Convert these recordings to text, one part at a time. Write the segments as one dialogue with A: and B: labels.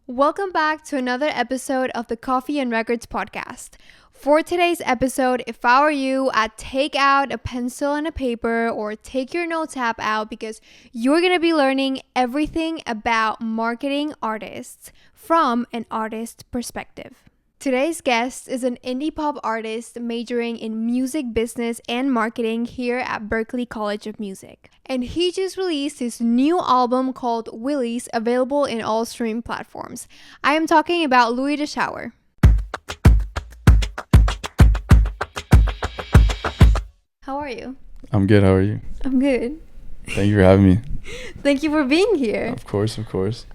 A: Welcome back to another episode of the Coffee and Records podcast. For today's episode, if I were you, I'd take out a pencil and a paper or take your notes app out because you're going to be learning everything about marketing artists from an artist perspective. Today's guest is an indie pop artist majoring in music business and marketing here at Berklee College of Music. And he just released his new album called Willies, available in all streaming platforms. I am talking about Louis DeShower. How are you?
B: I'm good. How are you?
A: I'm good.
B: Thank you for having me.
A: Thank you for being here.
B: Of course.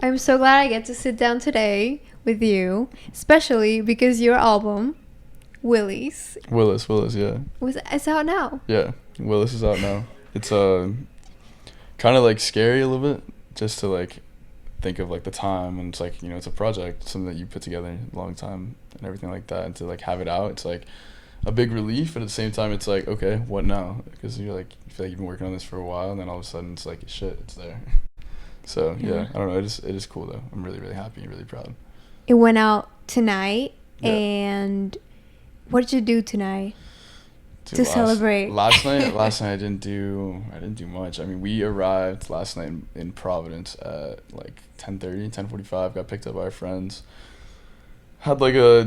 A: I'm so glad I get to sit down today with you, especially because your album, Willies.
B: Willis, yeah.
A: It's out now.
B: Yeah, Willis is out now. It's kind of like scary a little bit, just to like think of like the time, and it's like, you know, it's a project, something that you put together a long time and everything like that, and to like have it out, it's like a big relief, but at the same time it's like, okay, what now? Because you're like, you feel like you've been working on this for a while, and then all of a sudden it's like, shit, it's there. So yeah, I don't know, it is cool though. I'm really happy, really proud.
A: It went out tonight.
B: Yeah.
A: And what did you do tonight to celebrate?
B: Last night I didn't do much. I mean, we arrived last night in Providence at like 10:45, got picked up by our friends. Had like a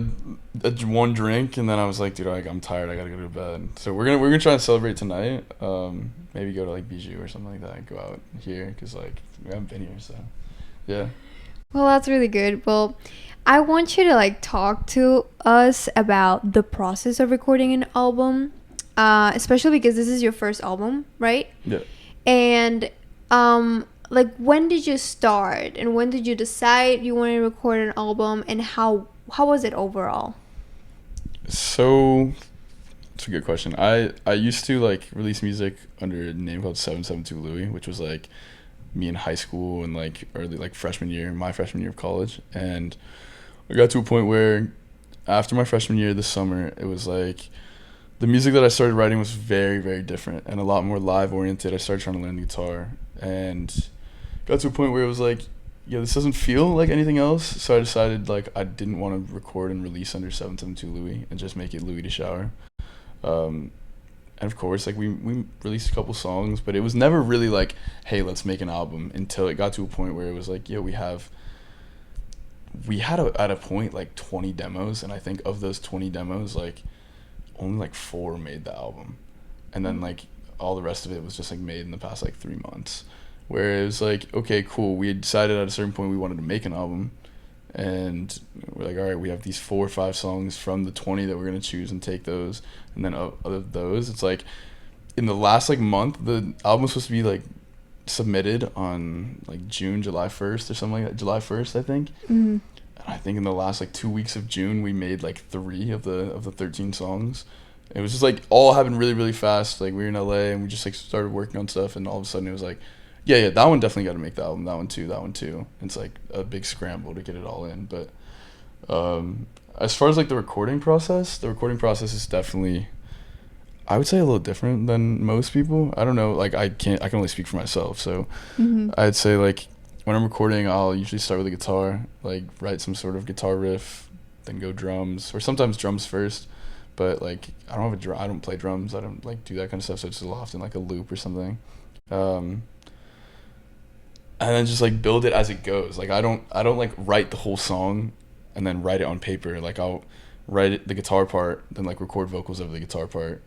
B: one drink, and then I was like, dude, I'm tired, I gotta go to bed. So we're gonna try and celebrate tonight. Maybe go to like Bijou or something like that, go out here, because like we haven't been here, so yeah.
A: Well, that's really good. Well, I want you to like talk to us about the process of recording an album, especially because this is your first album, right?
B: Yeah.
A: And like, when did you start, and when did you decide you wanted to record an album, and how was it overall?
B: So it's a good question. I used to like release music under a name called 772 Louis, which was like me in high school and like early like my freshman year of college. And I got to a point where after my freshman year this summer, it was like the music that I started writing was very different and a lot more live oriented. I started trying to learn the guitar and got to a point where it was like, yeah, this doesn't feel like anything else. So I decided like I didn't want to record and release under 772 Louis and just make it Louis DeShower. And of course, like we released a couple songs, but it was never really like, hey, let's make an album, until it got to a point where it was like, yeah, we had at a point like 20 demos, and I think of those 20 demos, like only like 4 made the album, and then like all the rest of it was just like made in the past like 3 months, where it was like, okay, cool, we had decided at a certain point we wanted to make an album, and we're like, all right, we have these 4 or 5 songs from the 20 that we're going to choose and take those. And then of those, it's like in the last like month, the album was supposed to be like submitted on like July 1st or something like that. July 1st, I think. Mm-hmm. And I think in the last like 2 weeks of June, we made like 3 of the 13 songs. It was just like all happened really fast. Like we were in LA and we just like started working on stuff, and all of a sudden it was like, yeah, that one definitely got to make the album. That one too. It's like a big scramble to get it all in. But as far as like the recording process is definitely, I would say, a little different than most people. I don't know, like I can only speak for myself. So I'd say like when I'm recording, I'll usually start with the guitar, like write some sort of guitar riff, then go drums, or sometimes drums first. But like I don't play drums. I don't like do that kind of stuff. So it's often like a loop or something. And then just like build it as it goes. Like I don't like write the whole song and then write it on paper. Like I'll write the guitar part, then like record vocals over the guitar part,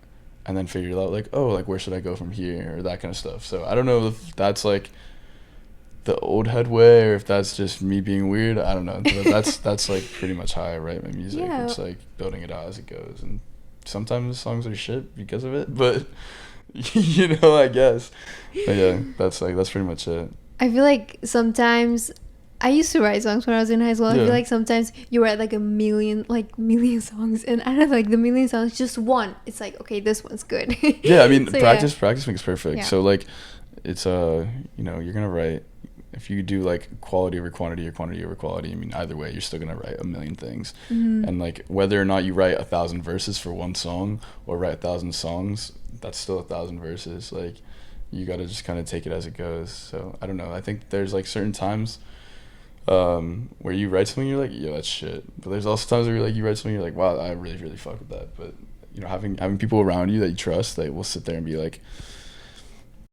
B: and then figure out like, oh, like where should I go from here, or that kind of stuff. So I don't know if that's like the old head way or if that's just me being weird. I don't know. That's like pretty much how I write my music. Yeah. It's like building it out as it goes, and sometimes the songs are shit because of it, but you know, I guess. But yeah, that's pretty much it.
A: I feel like sometimes I used to write songs when I was in high school. Yeah. I feel like sometimes you write like a million songs, and out of like the million songs, just one, it's like, okay, this one's good.
B: Yeah, I mean, so practice makes perfect. Yeah. So like, it's you know, you're gonna write, if you do like quality over quantity or quantity over quality, I mean, either way, you're still gonna write a million things. Mm-hmm. And like whether or not you write 1,000 verses for one song or write 1,000 songs, that's still 1,000 verses. Like, you got to just kind of take it as it goes. So I don't know, I think there's like certain times where you write something, you're like, yeah, that's shit. But there's also times where you write something, you're like, wow, I really, really fuck with that. But, you know, having people around you that you trust, that will sit there and be like,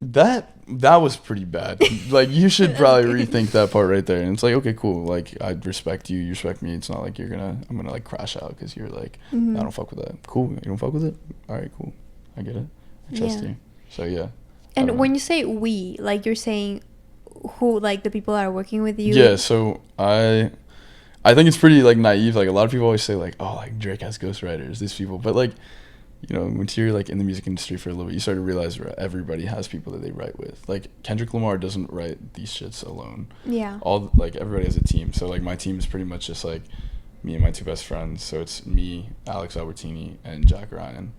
B: that was pretty bad. Like, you should probably rethink that part right there. And it's like, okay, cool. Like, I respect you. You respect me. It's not like I'm gonna like crash out because you're like, I don't fuck with that. Cool. You don't fuck with it? All right, cool. I get it. I trust you. So, yeah.
A: And when you say we, like, you're saying who, like, the people that are working with you?
B: Yeah, so I think it's pretty, like, naive. Like, a lot of people always say, like, oh, like, Drake has ghostwriters, these people. But, like, you know, once you're, like, in the music industry for a little bit, you start to realize everybody has people that they write with. Like, Kendrick Lamar doesn't write these shits alone.
A: Yeah.
B: Like, everybody has a team. So, like, my team is pretty much just, like, me and my two best friends. So it's me, Alex Albertini, and Jack Ryan.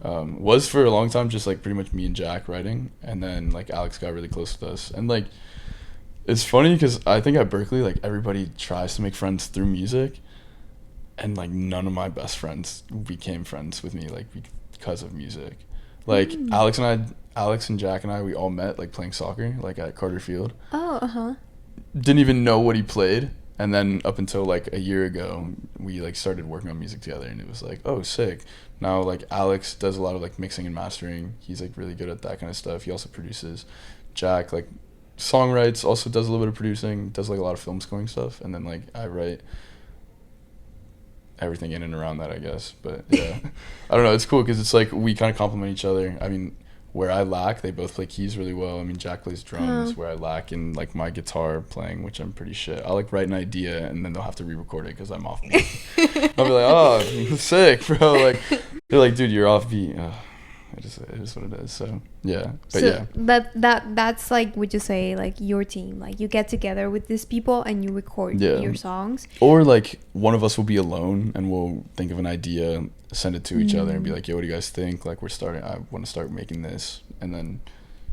B: Was for a long time just, like, pretty much me and Jack writing. And then, like, Alex got really close with us. And, like, it's funny because I think at Berklee, like, everybody tries to make friends through music. And, like, none of my best friends became friends with me, like, because of music. Like, Alex and Jack and I, we all met, like, playing soccer, like, at Carter Field.
A: Oh, uh-huh.
B: Didn't even know what he played. And then up until, like, a year ago, we, like, started working on music together. And it was like, oh, sick. Now, like, Alex does a lot of, like, mixing and mastering. He's, like, really good at that kind of stuff. He also produces. Jack, like, songwrites, also does a little bit of producing, does, like, a lot of film scoring stuff. And then, like, I write everything in and around that, I guess. But yeah, I don't know, it's cool because it's like we kind of complement each other. I mean, where I lack, they both play keys really well. I mean, Jack plays drums, where I lack in, like, my guitar playing, which I'm pretty shit. I'll, like, write an idea and then they'll have to re-record it because I'm off beat. I'll be like, oh, sick, bro. Like, they're like, dude, you're off beat. It is what it is. So yeah, but
A: so yeah, that's like, would you say, like, your team, like, you get together with these people and you record your songs,
B: or like one of us will be alone and we'll think of an idea, send it to each other and be like, yo, what do you guys think? Like, I want to start making this, and then,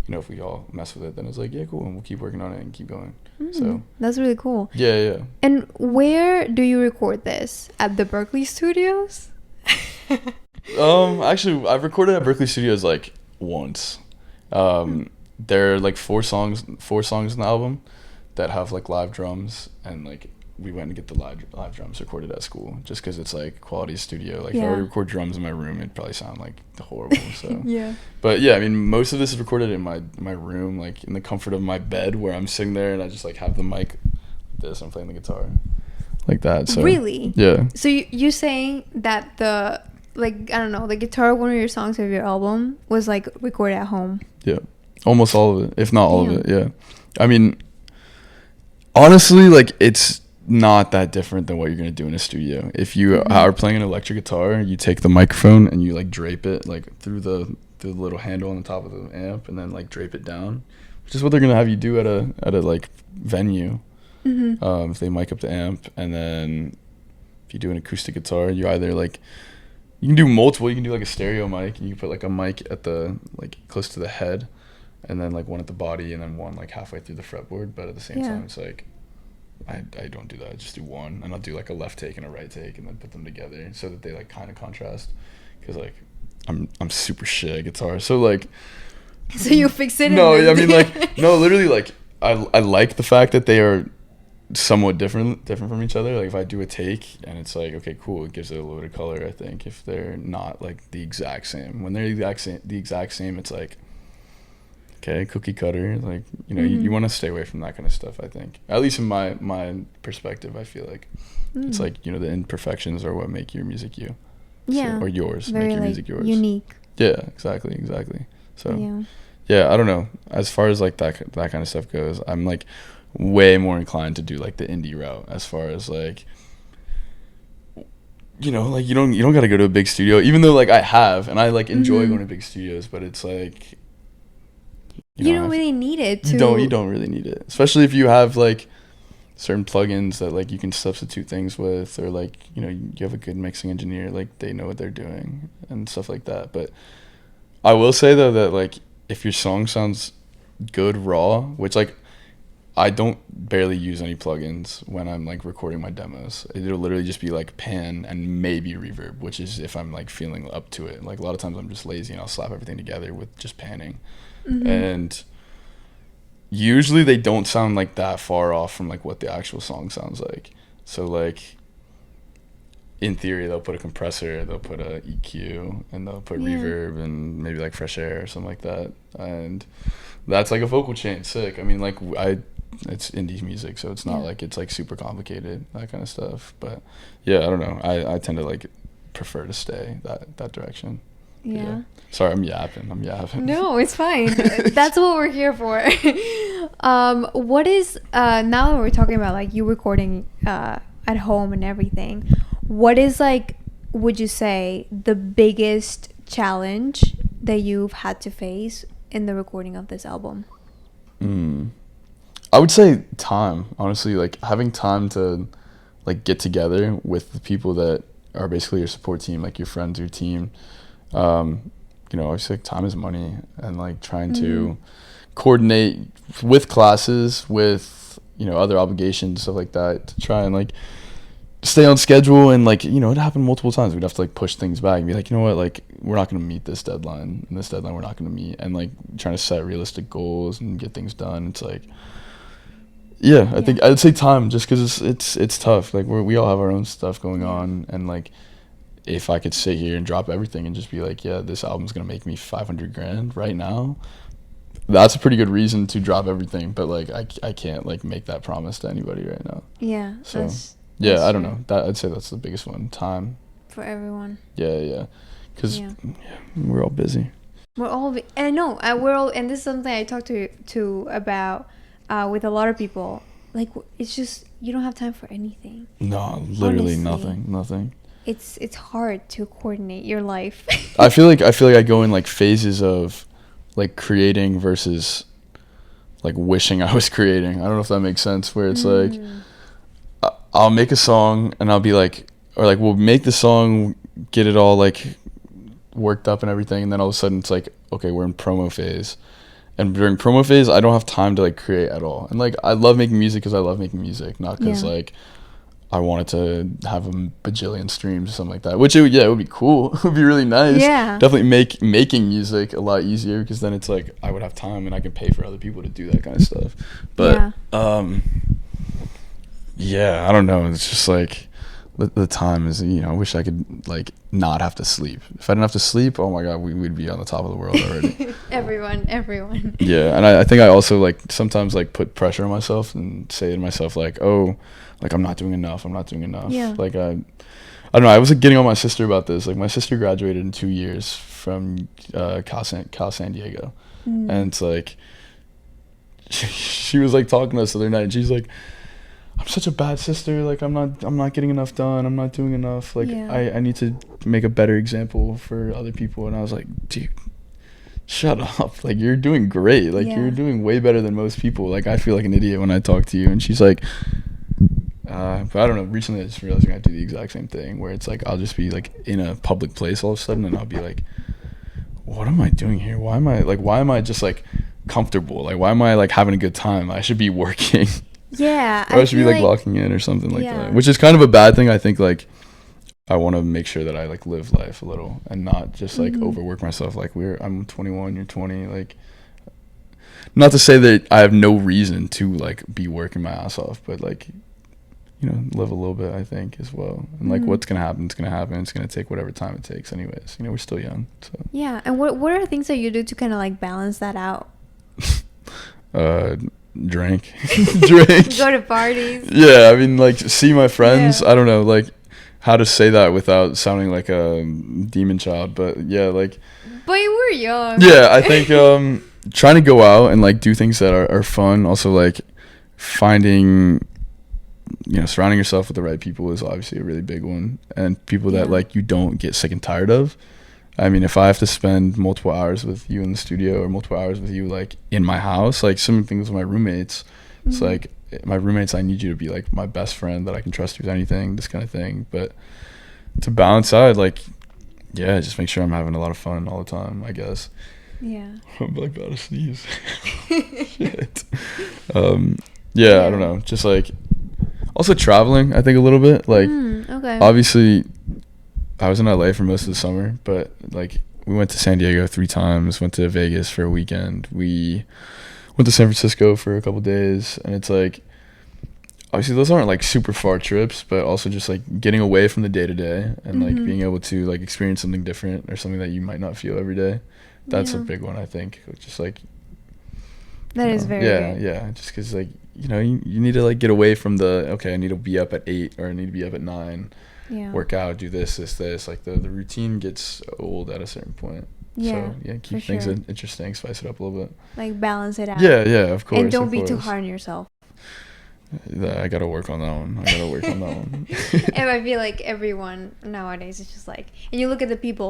B: you know, if we all mess with it, then it's like, yeah, cool, and we'll keep working on it and keep going. So
A: that's really cool.
B: Yeah.
A: And where do you record this? At the Berklee studios?
B: Actually, I've recorded at Berklee Studios, like, once. There are, like, four songs in the album that have, like, live drums, and, like, we went and get the live drums recorded at school just because it's, like, quality studio. Like, if I were to record drums in my room, it'd probably sound, like, horrible. So
A: Yeah. But
B: yeah, I mean, most of this is recorded in my room, like, in the comfort of my bed, where I'm sitting there and I just, like, have the mic like this, I'm playing the guitar like that. So
A: really?
B: Yeah.
A: So you're saying that the, like, I don't know, the guitar of one of your songs of your album was, like, recorded at home?
B: Yeah, almost all of it, if not all of it. Yeah, I mean, honestly, like, it's not that different than what you're gonna do in a studio. If you are playing an electric guitar, you take the microphone and you, like, drape it, like, through the little handle on the top of the amp, and then, like, drape it down, which is what they're gonna have you do at a like, venue. If they mic up the amp. And then if you do an acoustic guitar, you either, like, you can do multiple. You can do, like, a stereo mic, and you can put, like, a mic at the, like, close to the head, and then, like, one at the body, and then one, like, halfway through the fretboard. But at the same time, it's like, I don't do that. I just do one, and I'll do, like, a left take and a right take, and then put them together so that they, like, kind of contrast. Because, like, I'm super shit at guitar, so, like.
A: So you fix it.
B: No, I mean, like, no, literally, like, I like the fact that they are somewhat different from each other. Like, if I do a take and it's like, okay, cool, it gives it a little bit of color. I think if they're not, like, the exact same, when they're the exact same, it's like, okay, cookie cutter. Like, you know, you want to stay away from that kind of stuff. I think, at least in my perspective, I feel like it's like, you know, the imperfections are what make your music you.
A: Yeah.
B: So, or yours.
A: Very,
B: make your
A: like,
B: music yours.
A: Unique.
B: Yeah, exactly. So yeah, I don't know, as far as, like, that kind of stuff goes, I'm, like, way more inclined to do, like, the indie route, as far as, like, you know, like, you don't got to go to a big studio, even though, like, I have, and I, like, enjoy going to big studios, but it's like,
A: you don't really need it to.
B: You don't really need it, especially if you have, like, certain plugins that, like, you can substitute things with, or, like, you know, you have a good mixing engineer, like, they know what they're doing and stuff like that. But I will say, though, that, like, if your song sounds good raw, which, like, I don't barely use any plugins when I'm, like, recording my demos. It'll literally just be, like, pan and maybe reverb, which is if I'm, like, feeling up to it. Like, a lot of times I'm just lazy and I'll slap everything together with just panning. And usually they don't sound like that far off from like what the actual song sounds like. So like in theory they'll put a compressor, they'll put a EQ, and they'll put reverb and maybe like fresh air or something like that, and that's like a vocal chain. Sick. I mean, like it's indie music, so it's not like it's like super complicated, that kind of stuff. But yeah, I don't know, I tend to like prefer to stay that direction. Yeah. Sorry, I'm yapping.
A: No, it's fine. That's what we're here for. What is now that we're talking about like you recording at home and everything, what is like, would you say, the biggest challenge that you've had to face in the recording of this album?
B: I would say time, honestly, like having time to like get together with the people that are basically your support team, like your friends, your team. You know, obviously like time is money, and like trying to coordinate with classes, with, you know, other obligations, stuff like that, to try and like stay on schedule. And like, you know, it happened multiple times. We'd have to like push things back and be like, you know what, like we're not going to meet this deadline, and this deadline we're not going to meet, and like trying to set realistic goals and get things done. It's like, I think I'd say time, just because it's tough. Like we all have our own stuff going on, and like if I could sit here and drop everything and just be like, yeah, this album's gonna make me $500,000 right now, that's a pretty good reason to drop everything. But like I can't like make that promise to anybody right now.
A: Yeah.
B: So that's I don't know, that I'd say that's the biggest one. Time
A: for everyone.
B: Yeah, because we're all busy.
A: We're all and I know we're all, and this is something I talked to about with a lot of people. Like, it's just, you don't have time for anything.
B: No, literally nothing.
A: It's hard to coordinate your life.
B: I feel like I go in like phases of like creating versus like wishing I was creating. I don't know if that makes sense, where it's like I'll make a song and I'll be like, or like we'll make the song, get it all like worked up and everything, and then all of a sudden it's like, okay, we're in promo phase. And during promo phase, I don't have time to like create at all. And like I love making music because I love making music, not because like I wanted to have a bajillion streams or something like that. Which it would be cool. It would be really nice. Yeah. Definitely make making music a lot easier, because then it's like I would have time and I could pay for other people to do that kind of stuff. But I don't know. It's just like the time is, you know, I wish I could like not have to sleep. If I didn't have to sleep, oh my god, we'd be on the top of the world already. everyone. Yeah, and I think I also like sometimes like put pressure on myself and say to myself like, oh, like I'm not doing enough. Yeah. Like I don't know, I was like getting on my sister about this. Like my sister graduated in 2 years from Cal San Diego. And it's like she was like talking to us the other night, and she's like, I'm such a bad sister, like I'm not getting enough done, I'm not doing enough, like I need to make a better example for other people. And I was like, dude, shut up, like you're doing great, like you're doing way better than most people. Like I feel like an idiot when I talk to you. And she's like, but I don't know, recently I just realized I do the exact same thing, where it's like I'll just be like in a public place all of a sudden, and I'll be like, what am I doing here? Why am I just like comfortable? Like why am I like having a good time? I should be working.
A: Yeah,
B: or I should be like locking in or something like that, which is kind of a bad thing. I think like I want to make sure that I like live life a little and not just like overwork myself. Like I'm 21, you're 20. Like, not to say that I have no reason to like be working my ass off, but like, you know, live a little bit, I think, as well. And like what's gonna happen, it's gonna happen. It's gonna take whatever time it takes, anyways. You know, we're still young. So
A: yeah. And what are things that you do to kind of like balance that out?
B: Drink.
A: Go to parties.
B: Yeah, I mean, like, see my friends. I don't know, like, how to say that without sounding like a demon child, but yeah, like.
A: But you were young.
B: Yeah, I think trying to go out and like do things that are fun. Also, like finding, you know, surrounding yourself with the right people is obviously a really big one, and people that like you don't get sick and tired of. I mean, if I have to spend multiple hours with you in the studio or multiple hours with you like in my house, like some things with my roommates, it's like my roommates, I need you to be like my best friend that I can trust with anything, this kind of thing. But to balance out, like, yeah, just make sure I'm having a lot of fun all the time, I guess.
A: Yeah.
B: I'm like about to sneeze. Shit. Yeah, I don't know. Just like also traveling, I think a little bit. Like obviously I was in LA for most of the summer, but like we went to San Diego 3 times, went to Vegas for a weekend. We went to San Francisco for a couple days, and it's like, obviously those aren't like super far trips, but also just like getting away from the day to day and like being able to like experience something different or something that you might not feel every day. That's a big one, I think. Just like,
A: that is very good.
B: Yeah, just because like, you know, you need to like get away from the, okay, I need to be up at 8 or I need to be up at 9, work out, do this, like the routine gets old at a certain point. So keep things interesting, spice it up a little bit,
A: like balance it out.
B: Yeah, of course,
A: and don't be too hard on yourself.
B: I gotta work on that one.
A: And I feel like everyone nowadays is just like, and you look at the people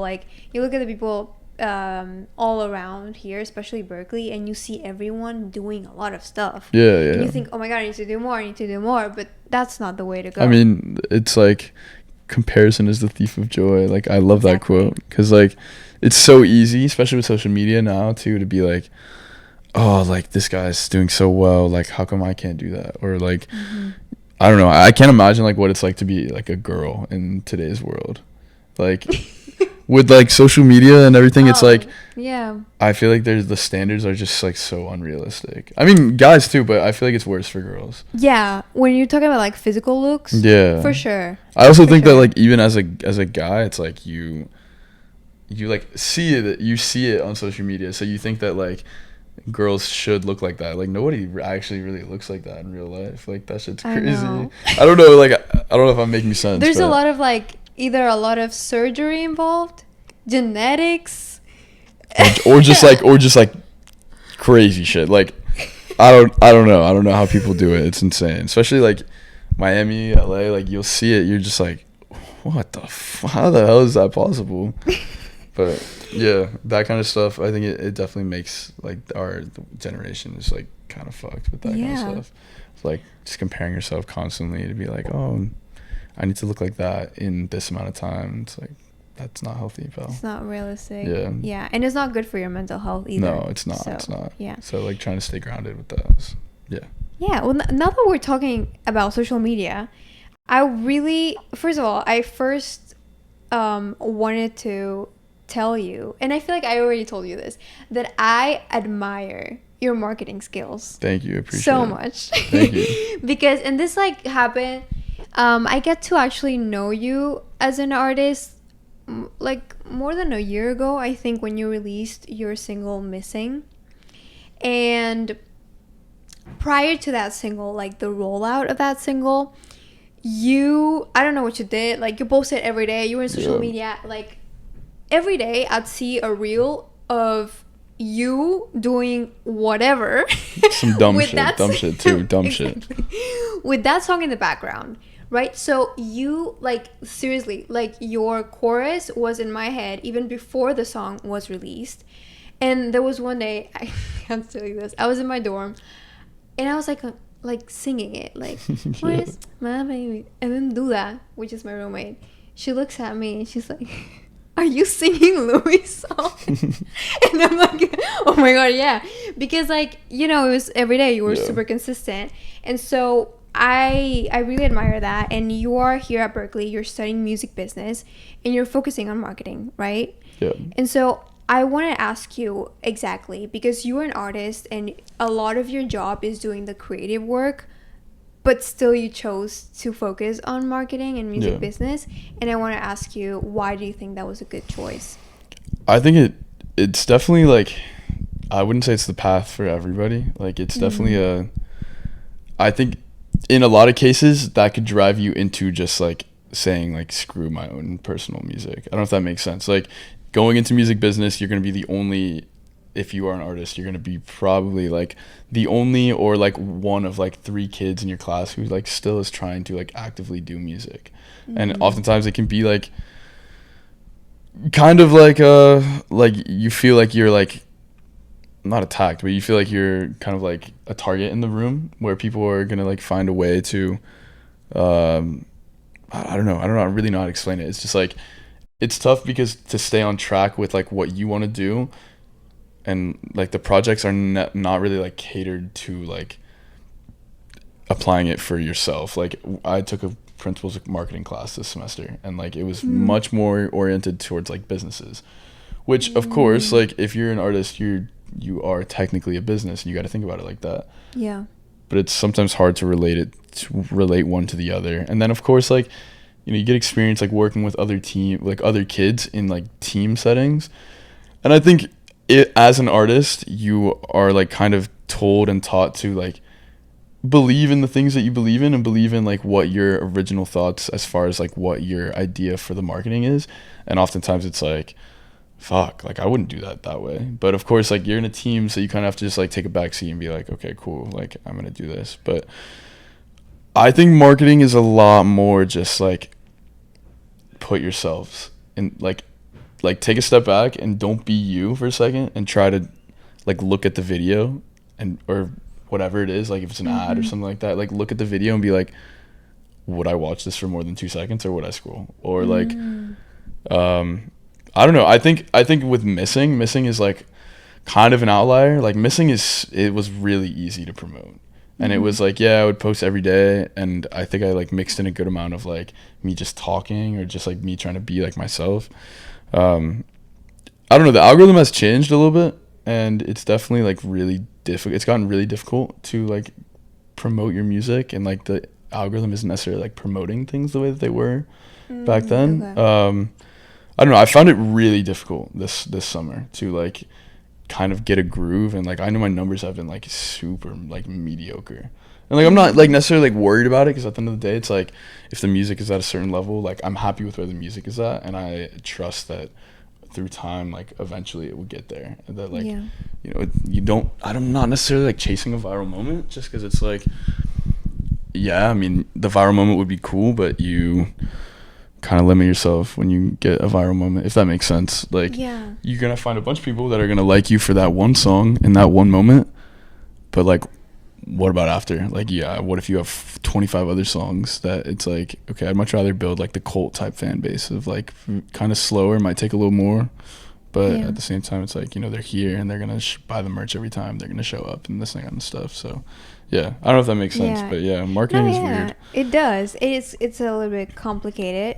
A: all around here, especially Berklee, and you see everyone doing a lot of stuff. And you think, oh my god, I need to do more, but that's not the way to go.
B: I mean, it's like, comparison is the thief of joy. Like, I love that quote, because like, it's so easy, especially with social media now too, to be like, oh, like this guy's doing so well, like how come I can't do that? Or like, I don't know, I can't imagine like what it's like to be like a girl in today's world, like with like social media and everything. It's like, I feel like the standards are just like so unrealistic. I mean, guys too, but I feel like it's worse for girls.
A: When you're talking about like physical looks, for sure.
B: I also think that like even as a guy, it's like you like see it on social media, so you think that like girls should look like that. Like, nobody actually really looks like that in real life. Like, that shit's crazy. I don't know, like, I don't know if I'm making sense.
A: There's a lot of like, either a lot of surgery involved, genetics,
B: or just like crazy shit. Like, I don't know how people do it. It's insane, especially like Miami, LA. Like, you'll see it, you're just like, what the how the hell is that possible? But yeah, that kind of stuff, I think it definitely makes like our generation is like kind of fucked with that kind of stuff. It's like just comparing yourself constantly to be like, oh, I need to look like that in this amount of time. It's like, that's not healthy, pal.
A: It's not realistic.
B: Yeah,
A: and it's not good for your mental health either.
B: No, it's not. It's not. So like trying to stay grounded with that is,
A: well, now that we're talking about social media, I first wanted to tell you, and I feel like I already told you this, that I admire your marketing skills.
B: Thank you. Appreciate
A: so
B: it.
A: much.
B: Thank you.
A: Because, and this like happened, I get to actually know you as an artist like more than a year ago, I think, when you released your single Missing. And prior to that single, like the rollout of that single, I don't know what you did, like you posted every day, you were in social media, like every day I'd see a reel of you doing whatever.
B: Some dumb shit too.
A: With that song in the background, right? So you, like, seriously, like your chorus was in my head even before the song was released. And there was one day, I can't tell you this, I was in my dorm and I was like singing it, like, where's my baby? And then Duda, which is my roommate, she looks at me and she's like, are you singing Louis' song? And I'm like, oh my god, yeah. Because, like, you know, it was every day, you were super consistent. And so I really admire that. And you are here at Berklee, you're studying music business and you're focusing on marketing, right?
B: Yeah.
A: And so I want to ask you exactly, because you're an artist and a lot of your job is doing the creative work, but still you chose to focus on marketing and music business. And I want to ask you, why do you think that was a good choice?
B: I think it's definitely, like, I wouldn't say it's the path for everybody. Like, it's definitely I think in a lot of cases that could drive you into just like saying like, screw my own personal music. I don't know if that makes sense. Like, going into music business, you're going to be the only, if you are an artist, you're going to be probably like the only or like one of like 3 kids in your class who like still is trying to like actively do music. And oftentimes it can be like kind of like you feel like you're like not attacked, but you feel like you're kind of like a target in the room where people are going to like find a way to I don't know, I really know how to explain it. It's just like, it's tough because to stay on track with like what you want to do, and like the projects are not really like catered to like applying it for yourself. Like, I took a principles of marketing class this semester, and like it was much more oriented towards like businesses, which of course, like if you're an artist, you're you are technically a business, and you got to think about it like that.
A: Yeah.
B: But it's sometimes hard to relate one to the other. And then of course, like, you know, you get experience like working with other kids in like team settings. And I think as an artist, you are like kind of told and taught to like believe in the things that you believe in, and believe in like what your original thoughts as far as like what your idea for the marketing is. And oftentimes it's like, fuck, like I wouldn't do that way. But of course, like, you're in a team, so you kind of have to just like take a backseat and be like, okay, cool, like I'm gonna do this. But I think marketing is a lot more just like put yourselves in, like take a step back and don't be you for a second, and try to like look at the video and or whatever it is, like if it's an ad or something like that, like look at the video and be like, would I watch this for more than 2 seconds, or would I scroll? Or like I don't know. I think with missing is like kind of an outlier. Like it was really easy to promote. And it was like, yeah, I would post every day, and I think I like mixed in a good amount of like me just talking, or just like me trying to be like myself. I don't know, the algorithm has changed a little bit, and it's definitely like really difficult. It's gotten really difficult to like promote your music, and like the algorithm isn't necessarily like promoting things the way that they were back then. Okay. I don't know, I found it really difficult this summer to like kind of get a groove, and like I know my numbers have been like super like mediocre, and like I'm not like necessarily like worried about it, because at the end of the day it's like if the music is at a certain level, like I'm happy with where the music is at, and I trust that through time like eventually it will get there, and that like you know, I'm not necessarily like chasing a viral moment, just because it's like, yeah, I mean the viral moment would be cool, but you kind of limit yourself when you get a viral moment, if that makes sense. Like, yeah, you're gonna find a bunch of people that are gonna like you for that one song in that one moment, but like, what about after? Like, yeah, what if you have 25 other songs that it's like, okay, I'd much rather build like the cult type fan base of like kind of slower, might take a little more, but at the same time it's like, you know, they're here and they're gonna buy the merch every time, they're gonna show up and this kind of stuff. So yeah, I don't know if that makes sense, but yeah, marketing is weird.
A: It does. It's a little bit complicated.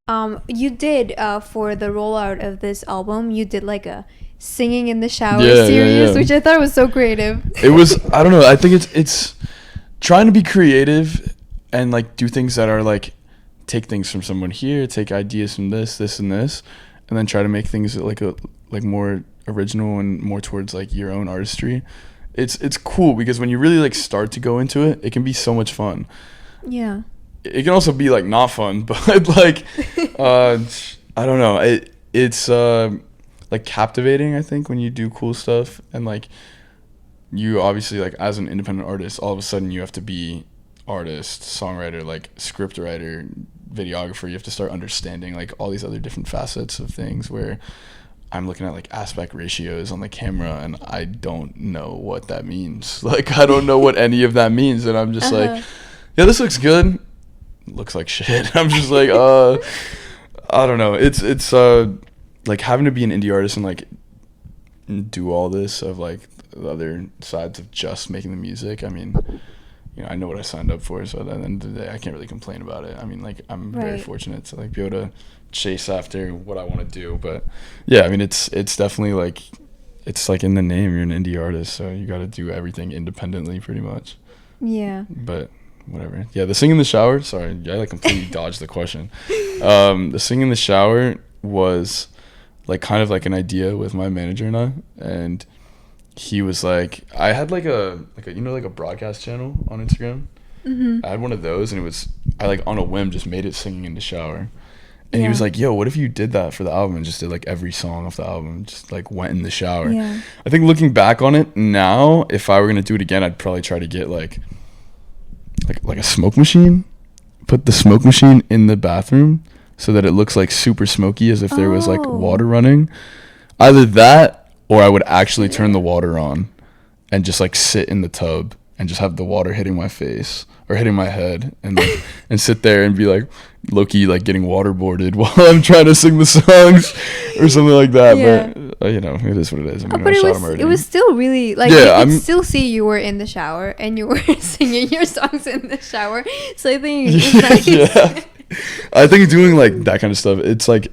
A: You did for the rollout of this album, you did like a singing in the shower series, which I thought was so creative. It was,
B: I don't know, I think it's trying to be creative and like do things that are like, take things from someone here, take ideas from this and this, and then try to make things like more original and more towards like your own artistry. It's cool, because when you really like start to go into it, it can be so much fun.
A: Yeah.
B: It can also be like not fun, but like I don't know. It's like captivating, I think, when you do cool stuff, and like you obviously like as an independent artist, all of a sudden you have to be artist, songwriter, like script writer, videographer. You have to start understanding like all these other different facets of things, where I'm looking at like aspect ratios on the camera and I don't know what that means. Like I don't know what any of that means, and I'm just like, yeah, this looks good. Looks like shit. I'm just like, I don't know. It's like having to be an indie artist and like do all this of like the other sides of just making the music. I mean, you know, I know what I signed up for, so at the end of the day, I can't really complain about it. I mean, like I'm very fortunate to like be able to chase after what I want to do. But yeah, I mean, it's definitely like, it's like in the name, you're an indie artist, so you got to do everything independently pretty much.
A: Yeah.
B: But whatever. Yeah, the sing in the shower, sorry, I like completely dodged the question. The sing in the shower was like kind of like an idea with my manager and I, and he was like, I had like a you know, like a broadcast channel on Instagram. I had one of those, and it was, I like on a whim just made it singing in the shower. And he was like, yo, what if you did that for the album and just did like every song off the album, just like went in the shower? Yeah. I think looking back on it now, if I were going to do it again, I'd probably try to get like a smoke machine, put the smoke machine in the bathroom so that it looks like super smoky, as if there was like water running. Either that, or I would actually turn the water on and just like sit in the tub and just have the water hitting my face or hitting my head, and like, and sit there and be like low-key like getting waterboarded while I'm trying to sing the songs or something like that. Yeah. But you know, it is what it is. I mean,
A: but it was still really like, you could still see you were in the shower and you were singing your songs in the shower. So I think it's nice.
B: Yeah. I think doing like that kind of stuff, it's like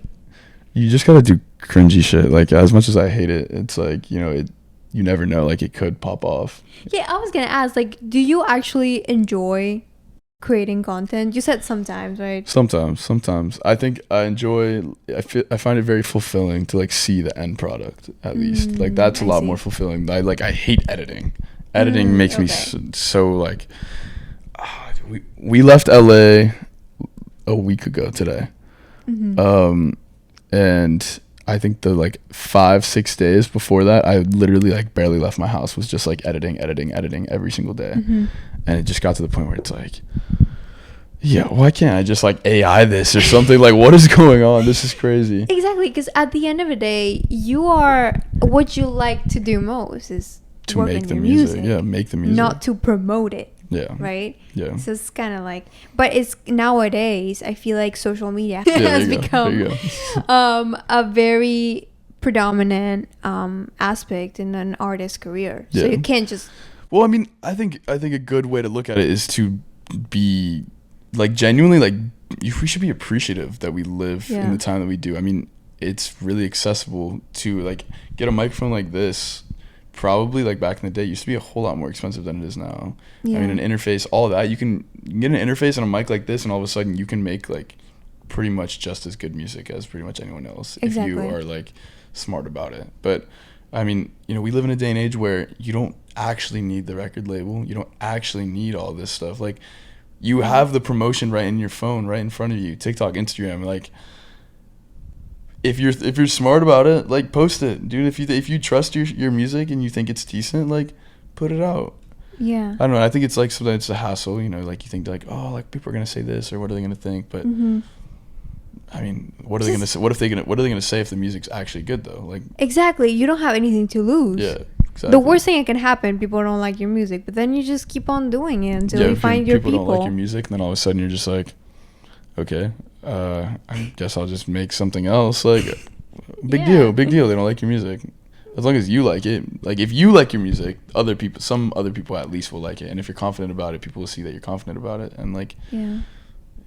B: you just gotta do cringy shit. Like as much as I hate it, it's like, you know, you never know, like it could pop off.
A: Yeah, I was gonna ask, like, do you actually enjoy creating content? You said sometimes, right?
B: Sometimes I think I find it very fulfilling to like see the end product, at least. Like that's a lot more fulfilling. I hate editing makes me so like we left LA a week ago today. And I think the like 5-6 days before that, I literally like barely left my house, was just like editing every single day. And it just got to the point where it's like, yeah, why can't I just like AI this or something? Like, what is going on? This is crazy.
A: Exactly, because at the end of the day, what you like to do most is
B: to make the music. Yeah, make the music.
A: Not to promote it.
B: Yeah.
A: Right?
B: Yeah.
A: So it's kind of like, but it's nowadays, I feel like social media has become a very predominant aspect in an artist's career. So you can't just.
B: Well, I mean, I think a good way to look at it is to be like genuinely like we should be appreciative that we live in the time that we do. I mean, it's really accessible to like get a microphone like this. Probably like back in the day used to be a whole lot more expensive than it is now. I mean, an interface, all that, you can get an interface and a mic like this, and all of a sudden you can make like pretty much just as good music as pretty much anyone else if you are like smart about it. But I mean, you know, we live in a day and age where you don't actually need the record label. You don't actually need all this stuff. Like, you have the promotion right in your phone, right in front of you. TikTok, Instagram, like, if you're smart about it, like, post it, dude. If you trust your music and you think it's decent, like, put it out.
A: Yeah.
B: I don't know. I think it's like sometimes it's a hassle, you know, like you think like, oh, like people are gonna say this or what are they gonna think? But I mean, what are they gonna say? What are they gonna say if the music's actually good though? Like,
A: exactly. You don't have anything to lose.
B: Yeah. Exactly.
A: The worst thing that can happen, people don't like your music, but then you just keep on doing it until you find your people.
B: People don't like your music, and then all of a sudden you're just like, okay, I guess I'll just make something else. Like, big deal. They don't like your music. As long as you like it, like if you like your music, some other people at least will like it, and if you're confident about it, people will see that you're confident about it, and like,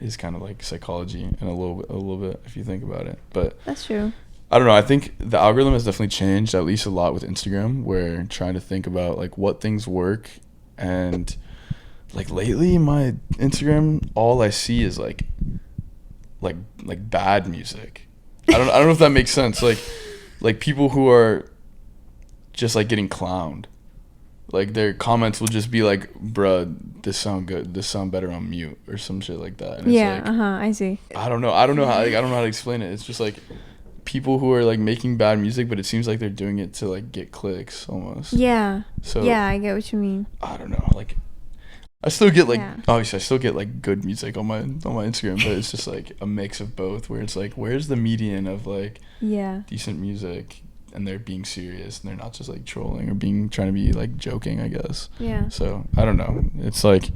B: it's kind of like psychology in a little bit if you think about it. But
A: that's true.
B: I don't know. I think the algorithm has definitely changed, at least a lot with Instagram, where trying to think about like what things work. And like lately my Instagram, all I see is like bad music. I don't know if that makes sense. Like people who are just like getting clowned. Like their comments will just be like, bruh, this sound good. This sound better on mute or some shit like that. And it's like,
A: I see.
B: I don't know how to explain it. It's just like people who are like making bad music, but it seems like they're doing it to like get clicks almost.
A: Yeah.
B: So
A: yeah, I get what you mean.
B: I don't know. Like, I still get like obviously I still get like good music on my Instagram, but it's just like a mix of both. Where it's like, where's the median of like decent music, and they're being serious and they're not just like trolling or trying to be like joking, I guess. Yeah. So I don't know. It's like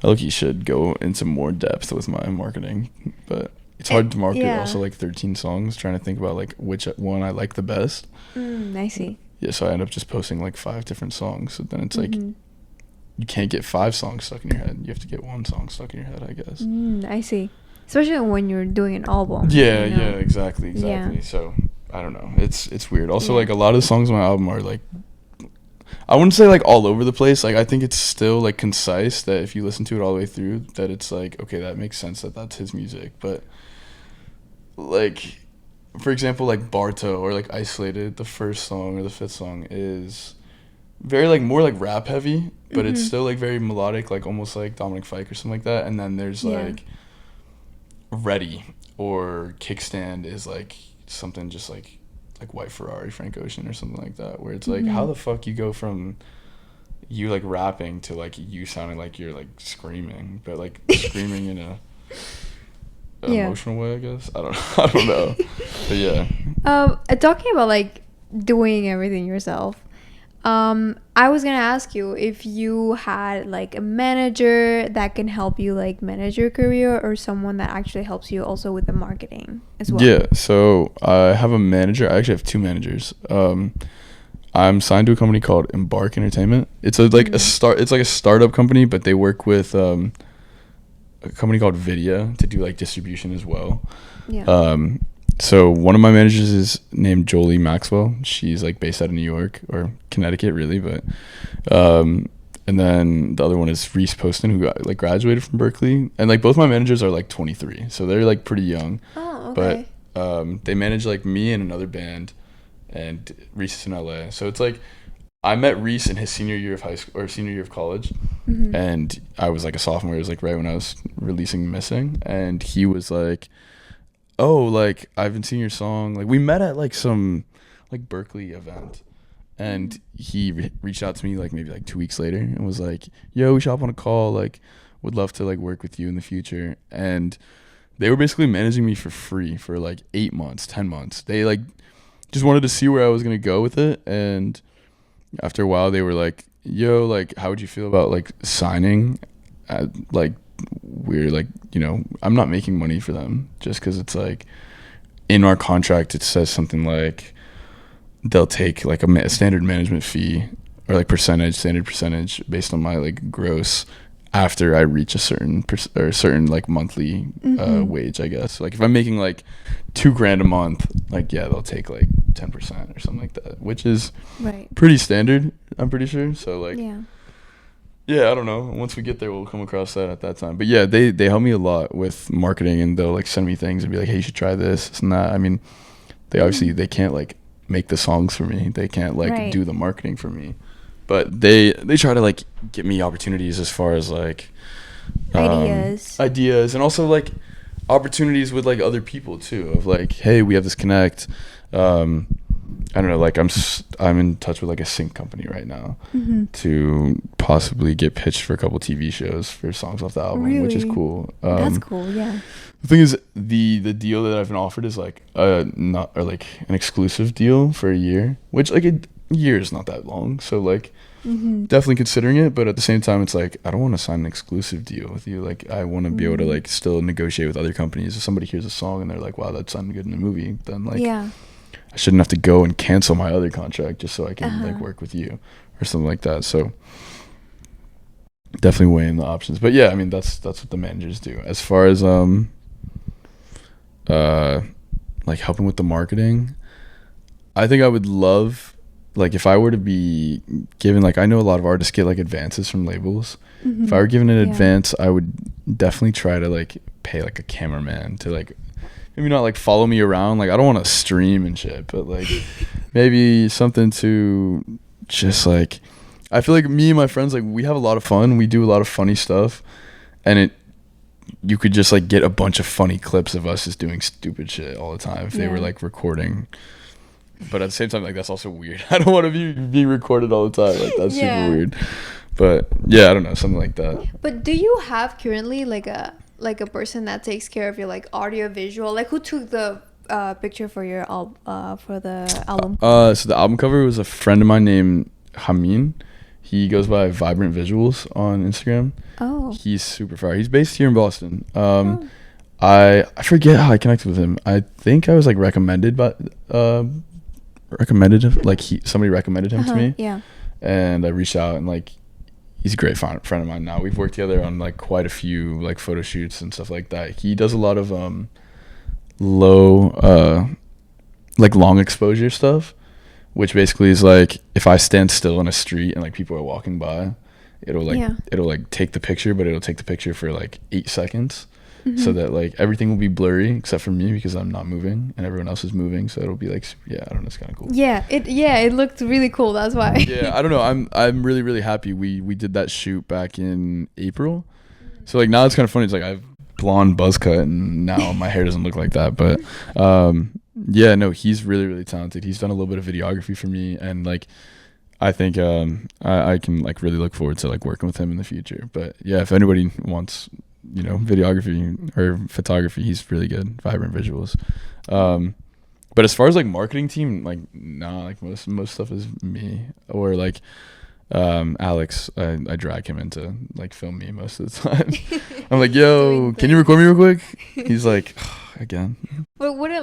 B: I look, you should go into more depth with my marketing, but it's hard to market also like 13 songs, trying to think about like which one I like the best.
A: I see.
B: Yeah, so I end up just posting like 5 different songs. So then it's like you can't get 5 songs stuck in your head. You have to get 1 song stuck in your head, I guess.
A: I see. Especially when you're doing an album.
B: Yeah, you know? Yeah, exactly. Yeah. So I don't know. It's weird. Also, like a lot of the songs on my album are like, I wouldn't say like all over the place. Like I think it's still like concise, that if you listen to it all the way through, that it's like, okay, that makes sense that that's his music. But like, for example, like Barto or like Isolated, the first song or the 5th song is very like more like rap heavy, but it's still like very melodic, like almost like Dominic Fike or something like that. And then there's like Ready or Kickstand is like something just like White Ferrari, Frank Ocean or something like that, where it's like, how the fuck you go from you like rapping to like you sounding like you're like screaming, but like screaming in a emotional way, I guess. I don't know. But yeah.
A: Talking about like doing everything yourself, I was gonna ask you if you had like a manager that can help you like manage your career, or someone that actually helps you also with the marketing as well.
B: Yeah, so I have a manager. I actually have 2 managers. I'm signed to a company called Embark Entertainment. It's a startup company, but they work with a company called Vidya to do like distribution as well. Yeah. So one of my managers is named Jolie Maxwell. She's like based out of New York or Connecticut, really, but and then the other one is Reese Poston, who got, like graduated from Berklee, and like both my managers are like 23, so they're like pretty young.
A: Oh, okay.
B: But they manage like me and another band, and Reese is in LA. So it's like I met Reese in his senior year of high school or senior year of college, and I was like a sophomore. It was like right when I was releasing Missing, and he was like, "Oh, like I've been seeing your song." Like we met at like some like Berklee event, and he reached out to me like maybe like 2 weeks later and was like, "Yo, we should hop on a call. Like, would love to like work with you in the future." And they were basically managing me for free for like 8 months, 10 months. They like just wanted to see where I was gonna go with it, and after a while, they were like, "Yo, like, how would you feel about like signing?" Like, we're like, I'm not making money for them just because it's like in our contract it says something like they'll take like a standard management fee or like standard percentage based on my like gross after I reach a certain like monthly wage, I guess. Like if I'm making like $2,000 a month, like yeah, they'll take like 10% or something like that, which is pretty standard, I'm pretty sure. So like yeah, I don't know. Once we get there, we'll come across that at that time. But yeah, they help me a lot with marketing, and they'll like send me things and be like, "Hey, you should try this and that." I mean, they obviously they can't like make the songs for me. They can't like do the marketing for me. But they try to like get me opportunities as far as like ideas and also like opportunities with like other people too, of like, "Hey, we have this connect." I don't know, like I'm in touch with like a sync company right now to possibly get pitched for a couple TV shows for songs off the album, which is cool.
A: That's cool, yeah.
B: The thing is, the deal that I've been offered is like not or like an exclusive deal for a year, which like a year is not that long, so like definitely considering it. But at the same time, it's like I don't want to sign an exclusive deal with you. Like I want to be able to like still negotiate with other companies. If somebody hears a song and they're like, "Wow, that sounded good in a movie," then like I shouldn't have to go and cancel my other contract just so I can like work with you or something like that. So definitely weighing the options. But yeah, I mean that's what the managers do. As far as like helping with the marketing, I think I would love, like if I were to be given, like I know a lot of artists get like advances from labels. If I were given an advance, I would definitely try to like pay like a cameraman to like maybe not like follow me around, like I don't want to stream and shit, but like maybe something to just like, I feel like me and my friends, like we have a lot of fun, we do a lot of funny stuff, and you could just like get a bunch of funny clips of us just doing stupid shit all the time if they were like recording. But at the same time, like that's also weird. I don't want to be recorded all the time, like that's super weird. But yeah, I don't know, something like that.
A: But do you have currently like a person that takes care of your like audio visual, like who took the picture for your for the album?
B: So the album cover was a friend of mine named Hamin. He goes by Vibrant Visuals on Instagram. He's super fire. He's based here in Boston. I forget how I connected with him. I think I was like recommended him, like somebody recommended him to me. And I reached out, and like he's a great friend of mine now. We've worked together on like quite a few like photo shoots and stuff like that. He does a lot of low like long exposure stuff, which basically is like if I stand still in a street and like people are walking by, it'll like take the picture, but it'll take the picture for like 8 seconds. So that like everything will be blurry except for me because I'm not moving and everyone else is moving, so it'll be like I don't know, it's kind of cool.
A: It looked really cool, that's why.
B: I don't know, I'm really really happy we did that shoot back in April. So like now it's kind of funny, it's like I have blonde buzz cut and now my hair doesn't look like that, but he's really really talented. He's done a little bit of videography for me, and like I think I can like really look forward to like working with him in the future. But yeah, if anybody wants videography or photography, he's really good. Vibrant Visuals. But as far as like marketing team, like like most stuff is me, or like Alex, I drag him into like film me most of the time. I'm like, "Yo, can you record me real quick?" He's like, again.
A: But what I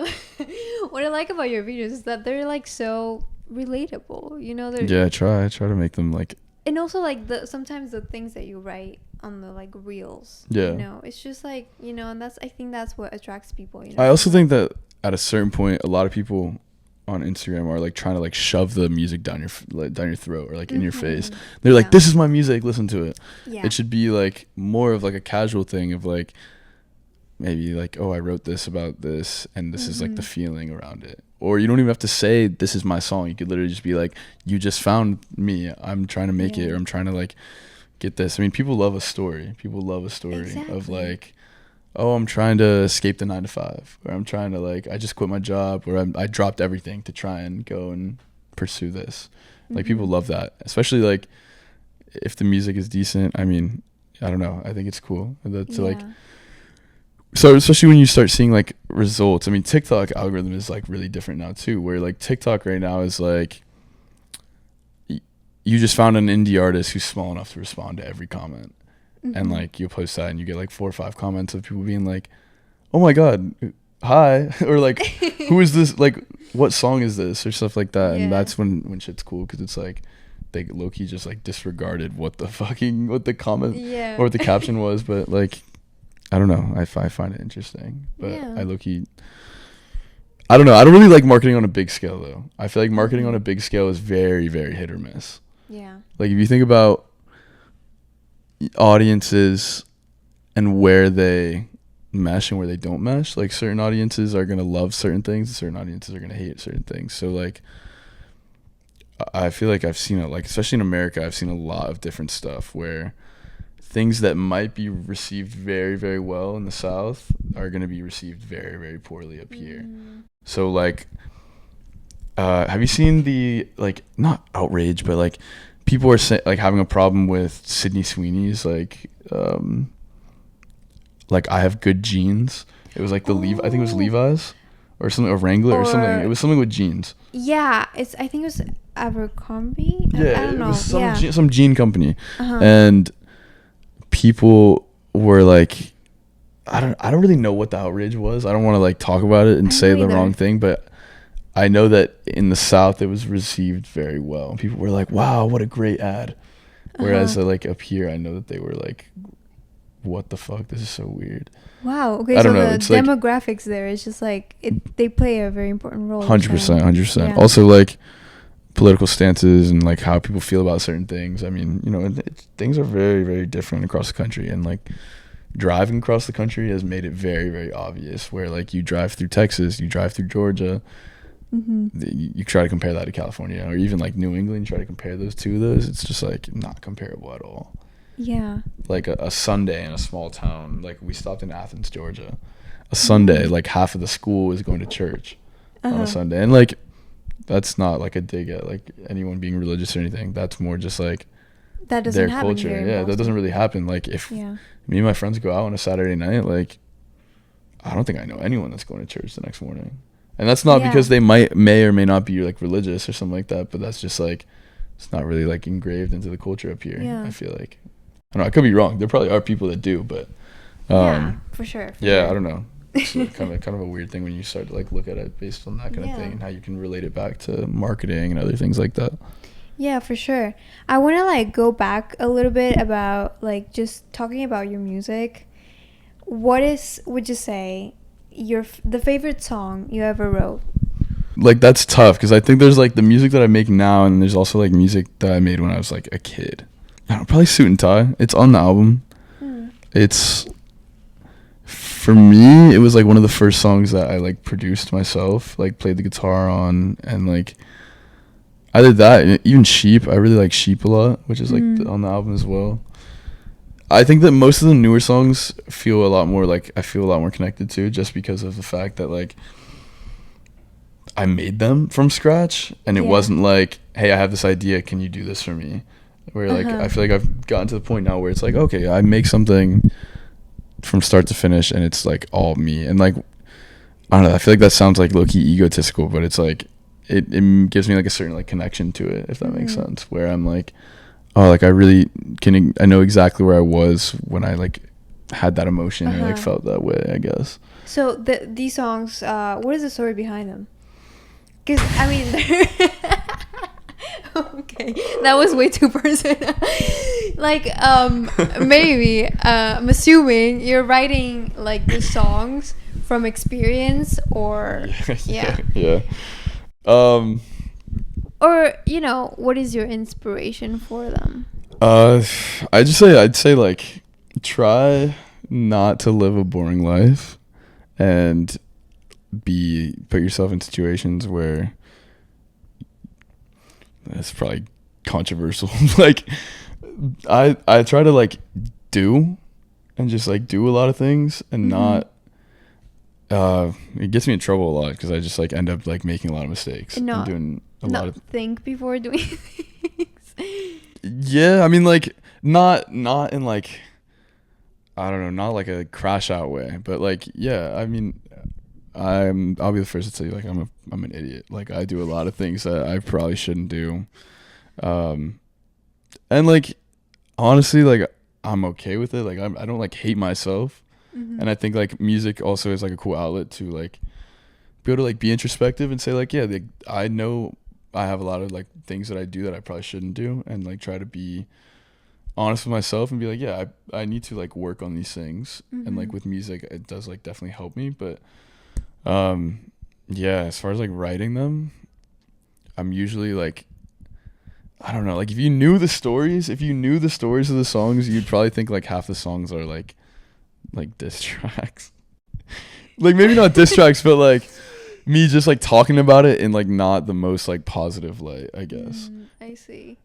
A: like about your videos is that they're like so relatable,
B: I try to make them like,
A: and also like sometimes the things that you write on the like reels, it's just like, and I think that's what attracts people.
B: I also think that at a certain point, a lot of people on Instagram are like trying to like shove the music down your throat or like in your face. They're like, this is my music, listen to it. It should be like more of like a casual thing of like, maybe like, oh, I wrote this about this and this is like the feeling around it. Or you don't even have to say this is my song. You could literally just be like, you just found me, I'm trying to make it, or I'm trying to like get this. I mean, people love a story. People love a story of like, oh, I'm trying to escape the 9 to 5, or I'm trying to like, I just quit my job, or I dropped everything to try and go and pursue this. Like people love that, especially like if the music is decent. I mean, I don't know, I think it's cool that to like, so especially when you start seeing like results. I mean, TikTok algorithm is like really different now too, where like TikTok right now is like, you just found an indie artist who's small enough to respond to every comment. And like you post that and you get like 4 or 5 comments of people being like, oh my god, hi, or like, who is this, like what song is this, or stuff like that. And that's when shit's cool, because it's like they low-key just like disregarded what the comment or what the caption was. But like, I don't know, I find it interesting. But I low-key, I don't know, I don't really like marketing on a big scale though. I feel like marketing on a big scale is very, very hit or miss. Like if you think about audiences and where they mesh and where they don't mesh, like certain audiences are going to love certain things and certain audiences are going to hate certain things. So like I feel like I've seen it, like especially in America, I've seen a lot of different stuff where things that might be received very, very well in the South are going to be received very, very poorly up here. So like have you seen the, like, not outrage, but like people are like having a problem with Sydney Sweeney's like I have good jeans. It was like the I think it was Levi's or something, or Wrangler or something. It was something with jeans.
A: I think it was Abercrombie. I don't know.
B: It was some jean company. And people were like, I don't really know what the outrage was. I don't want to like talk about it and say the wrong thing, but I know that in the South it was received very well. People were like, wow, what a great ad. Whereas like up here, I know that they were like, what the fuck, this is so weird.
A: Wow. Okay, I don't know, the demographics like, there, it's just like they play a very important role.
B: 100%. Also like political stances and like how people feel about certain things. I mean, you know, things are very, very different across the country, and like driving across the country has made it very, very obvious, where like you drive through Texas, you drive through Georgia, you try to compare that to California, or even like New England, you try to compare those two. It's just like not comparable at all. Like a Sunday in a small town, like we stopped in Athens, Georgia. A Sunday, like half of the school is going to church on a Sunday, and like that's not like a dig at like anyone being religious or anything. That's more just like
A: that doesn't happen culture.
B: Here that doesn't really happen. Like if me and my friends go out on a Saturday night, like I don't think I know anyone that's going to church the next morning. And that's not because they may or may not be like religious or something like that, but that's just like, it's not really like engraved into the culture up here. I feel like, I don't know, I could be wrong. There probably are people that do, but
A: for sure.
B: I don't know. It's kind of a weird thing when you start to like look at it based on that kind of thing, and how you can relate it back to marketing and other things like that.
A: Yeah, for sure. I want to like go back a little bit about like just talking about your music. Would you say the favorite song you ever wrote?
B: Like that's tough, because I think there's like the music that I make now, and there's also like music that I made when I was like a kid. I don't know, probably Suit and Tie. It's on the album. It's, for me, it was like one of the first songs that I like produced myself, like played the guitar on, and like I did that. Even Sheep, I really like Sheep a lot, which is like on the album as well. I think that most of the newer songs feel a lot more like I feel a lot more connected to, just because of the fact that like I made them from scratch, and it wasn't like, hey, I have this idea, can you do this for me? Where like I feel like I've gotten to the point now where it's like, okay, I make something from start to finish, and it's like all me. And like I don't know, I feel like that sounds like low-key egotistical, but it's like it gives me like a certain like connection to it, if that makes sense, where I'm like, oh, like I know exactly where I was when I like had that emotion or like felt that way, I guess.
A: So these songs, what is the story behind them? Because I mean, okay, that was way too personal. Like maybe I'm assuming you're writing like the songs from experience or
B: yeah.
A: Or, you know, what is your inspiration for them?
B: I'd say like try not to live a boring life and put yourself in situations where that's probably controversial. Like I try to like do and just like do a lot of things and not it gets me in trouble a lot because I just like end up like making a lot of mistakes and doing a lot of
A: think before doing things.
B: Yeah, I mean like not in like I don't know, not like a crash out way, but like yeah, I mean I'll be the first to tell you like I'm an idiot. Like I do a lot of things that I probably shouldn't do. And like honestly like I'm okay with it. Like I don't like hate myself. And I think like music also is like a cool outlet to like be able to like be introspective and say like yeah, I know I have a lot of like things that I do that I probably shouldn't do and like try to be honest with myself and be like yeah, I need to like work on these things. And like with music it does like definitely help me, but yeah, as far as like writing them, I'm usually like I don't know, like if you knew the stories of the songs, you'd probably think like half the songs are like diss tracks. Like maybe not diss tracks, but like me just like talking about it in like not the most like positive light, I guess.
A: I see.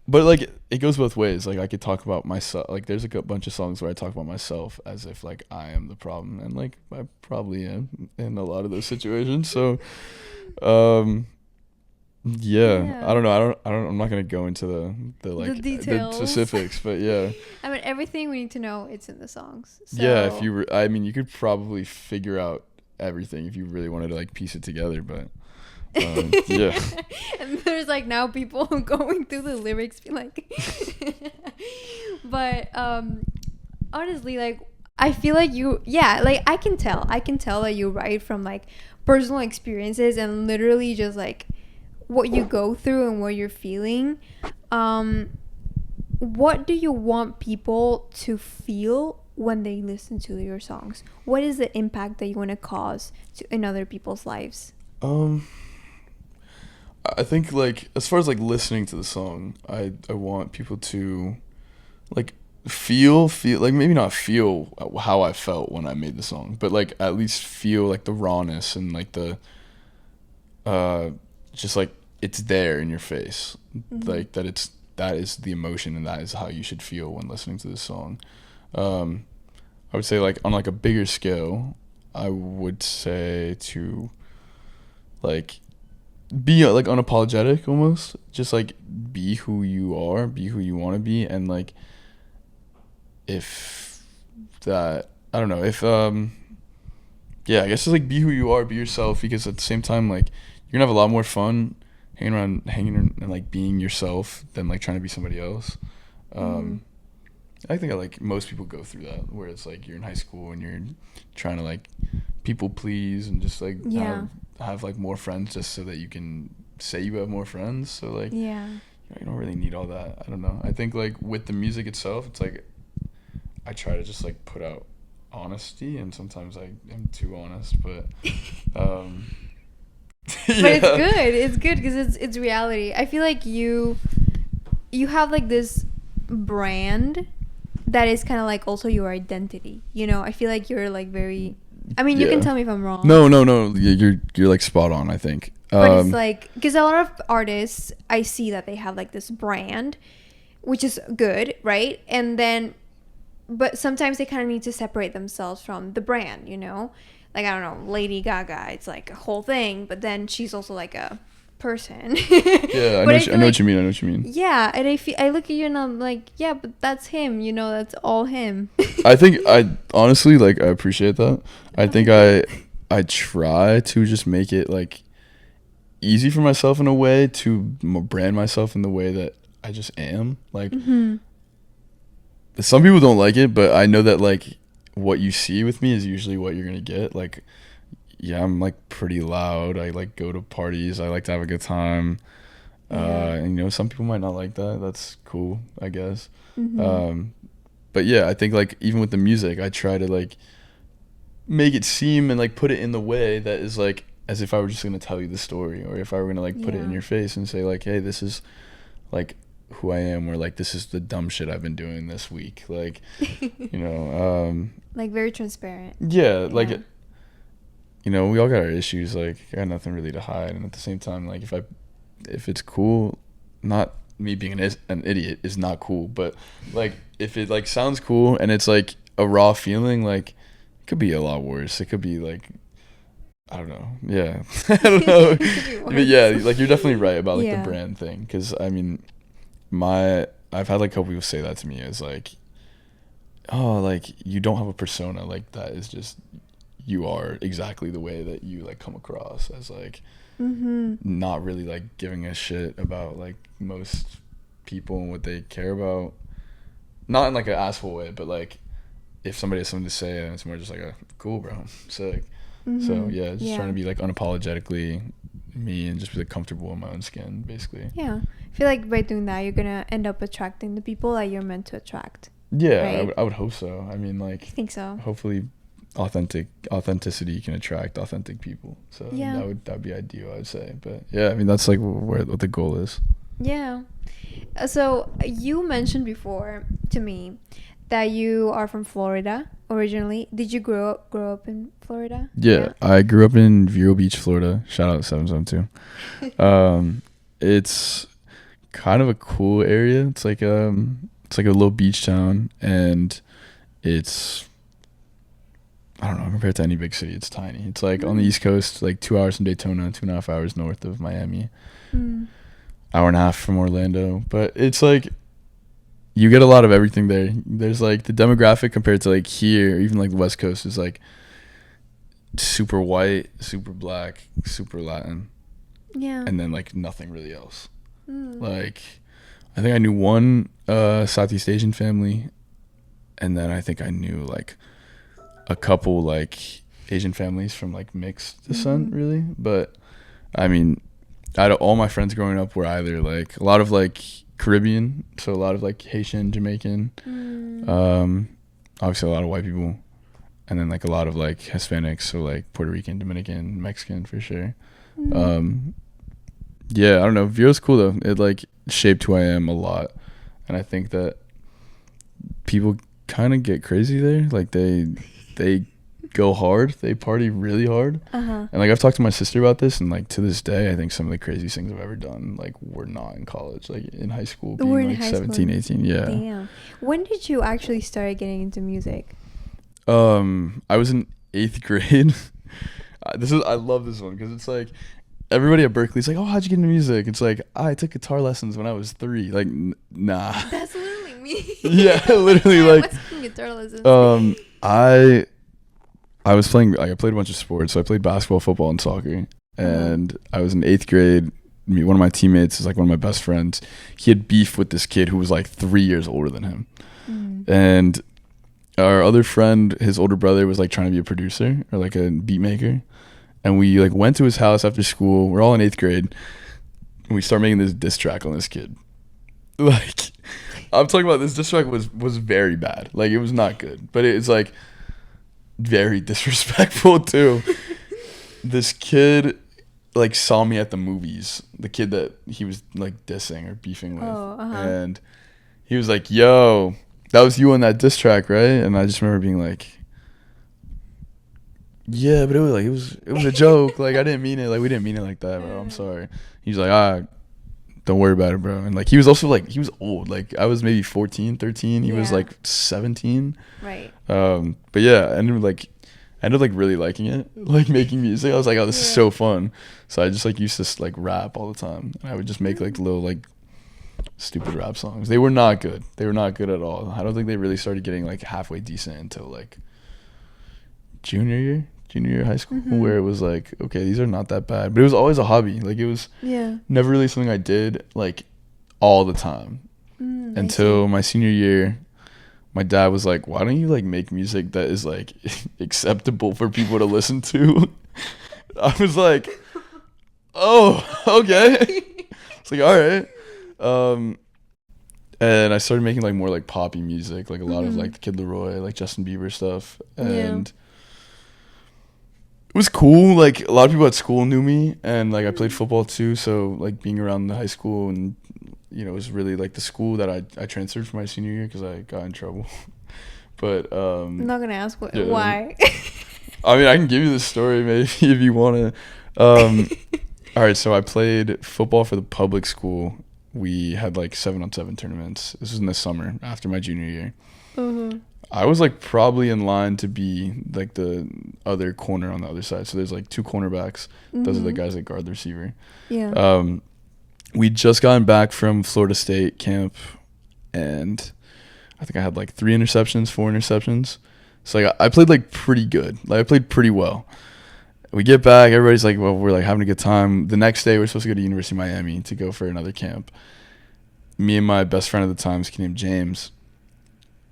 B: But like it goes both ways. Like I could talk about myself. Like there's a bunch of songs where I talk about myself as if like I am the problem, and like I probably am in a lot of those situations. So, yeah. I don't know. I'm not gonna go into the like
A: the details,
B: the specifics, but yeah.
A: I mean, everything we need to know, it's in the songs. So.
B: Yeah, if you I mean, you could probably figure out everything if you really wanted to like piece it together, but yeah.
A: And there's like now people going through the lyrics be like but honestly like I feel like like I can tell that you write from like personal experiences and literally just like what you go through and what you're feeling. What do you want people to feel when they listen to your songs? What is the impact that you want to cause in other people's lives?
B: I think like as far as like listening to the song, I want people to like feel like maybe not feel how I felt when I made the song, but like at least feel like the rawness and like the just like it's there in your face. Like that is the emotion and that is how you should feel when listening to this song. I would say like on like a bigger scale, I would say to like be like unapologetic almost, just like be who you are, be who you want to be, and like if that I don't know if yeah, I guess just like be who you are, be yourself, because at the same time like you're gonna have a lot more fun hanging around and like being yourself than like trying to be somebody else. I think like most people go through that where it's like you're in high school and you're trying to like people please and just like have like more friends just so that you can say you have more friends. So like you don't really need all that. I don't know. I think like with the music itself, it's like I try to just like put out honesty, and sometimes I am too honest, but
A: but it's good because it's reality. I feel like you have like this brand that is kind of like also your identity, you know. I feel like you're like very, I mean, you can tell me if I'm wrong.
B: No, you're like spot on, I think.
A: But it's like, because a lot of artists, I see that they have like this brand, which is good, right? And then, but sometimes they kind of need to separate themselves from the brand, you know? Like, I don't know, Lady Gaga, it's like a whole thing, but then she's also like a person.
B: Yeah, I know what you mean.
A: Yeah, and I look at you and I'm like, yeah, but that's him, you know, that's all him.
B: I think I honestly like I appreciate that. I think I try to just make it like easy for myself in a way to brand myself in the way that I just am. Like some people don't like it, but I know that like what you see with me is usually what you're gonna get. Like yeah, I'm like pretty loud. I like go to parties. I like to have a good time. And you know, some people might not like that. That's cool, I guess. But yeah, I think like even with the music, I try to like make it seem and like put it in the way that is like as if I were just gonna tell you the story, or if I were gonna like put it in your face and say like, hey, this is like who I am, or like this is the dumb shit I've been doing this week, like
A: like very transparent.
B: Like we all got our issues, like I got nothing really to hide, and at the same time, like if it's cool, not me being an idiot is not cool, but like if it like sounds cool and it's like a raw feeling, like it could be a lot worse. It could be like, I don't know. Yeah. I don't know. But yeah, like you're definitely right about like the brand thing, because I mean I've had like a couple people say that to me, as like, oh, like you don't have a persona, like that is just, you are exactly the way that you like come across, as like not really like giving a shit about like most people and what they care about, not in like an asshole way, but like if somebody has something to say, and it's more just like a cool, bro, sick. So just trying to be like unapologetically me and just be like comfortable in my own skin, basically.
A: I feel like by doing that you're gonna end up attracting the people that you're meant to attract.
B: Right? I would hope so. I mean, like, I think
A: so.
B: Hopefully authenticity can attract authentic people, so that would be ideal, I would say. But yeah, I mean, that's like what the goal is.
A: So you mentioned before to me that you are from Florida originally. Did you grow up in Florida?
B: Yeah, I grew up in Vero Beach, Florida. Shout out 772. It's kind of a cool area. It's like a little beach town, and it's, I don't know, compared to any big city, it's tiny. It's like on the East Coast, like 2 hours from Daytona, 2.5 hours north of Miami, hour and a half from Orlando. But it's like, you get a lot of everything there. There's like the demographic compared to like here, even like the West Coast is like super white, super black, super Latin. And then like nothing really else. Like, I think I knew one Southeast Asian family, and then I think I knew like a couple like Asian families from like mixed descent, really. But I mean, all my friends growing up were either like a lot of like Caribbean, so a lot of like Haitian, Jamaican, obviously a lot of white people, and then like a lot of like Hispanics, so like Puerto Rican, Dominican, Mexican for sure. I don't know, Vero's cool though. It like shaped who I am a lot, and I think that people kind of get crazy there. Like they go hard, they party really hard, and like I've talked to my sister about this, and like to this day I think some of the craziest things I've ever done like were not in college, like in high school, being like 17 18.
A: Damn. When did you actually start getting into music?
B: I was in 8th grade. I love this one, because it's like everybody at Berklee is like, oh, how'd you get into music? It's like, I took guitar lessons when I was 3. Like, nah.
A: That's literally me.
B: Yeah, literally. Like,
A: what's guitar lessons?
B: I was playing, like, I played a bunch of sports. So I played basketball, football, and soccer. And I was in 8th grade. One of my teammates is like one of my best friends. He had beef with this kid who was like 3 years older than him. And our other friend, his older brother, was like trying to be a producer or like a beat maker. And we like went to his house after school. We're all in 8th grade, and we start making this diss track on this kid. Like, I'm talking about, this diss track was very bad. Like, it was not good, but it's like very disrespectful too. This kid like saw me at the movies, the kid that he was like dissing or beefing with, and he was like, yo, that was you on that diss track, right? And I just remember being like, yeah, but it was a joke. Like, I didn't mean it. Like, we didn't mean it like that, bro. I'm sorry. He's like, don't worry about it, bro. And like, he was also like, he was old. Like, I was maybe 14, 13. He was like 17.
A: Right.
B: But yeah, I ended up like really liking it, like making music. I was like, oh, this is so fun. So I just like used to like rap all the time. And I would just make like little like stupid rap songs. They were not good. They were not good at all. I don't think they really started getting like halfway decent until like junior year of high school, where it was like, okay, these are not that bad. But it was always a hobby. Like, it was never really something I did like all the time until my senior year. My dad was like, why don't you like make music that is like acceptable for people to listen to? I was like, oh, okay. It's like, all right. And I started making like more like poppy music, like a lot of like the Kid Laroi, like Justin Bieber stuff. And It was cool. Like, a lot of people at school knew me, and like I played football too. So like being around the high school, and it was really like the school that I transferred for my senior year because I got in trouble. But
A: I'm not gonna ask
B: yeah.
A: why.
B: I mean, I can give you the story maybe if you want to. All right, so I played football for the public school. We had like 7-on-7 tournaments. This was in the summer after my junior year.
A: Mm-hmm.
B: I was like probably in line to be like the other corner on the other side. So there's like 2 cornerbacks.
A: Mm-hmm.
B: Those are the guys that guard the receiver.
A: Yeah.
B: We'd just gotten back from Florida State camp, and I think I had like 4 interceptions. So like I played like pretty good. Like I played pretty well. We get back, everybody's like, well, we're like having a good time. The next day we're supposed to go to University of Miami to go for another camp. Me and my best friend at the time, this kid named James,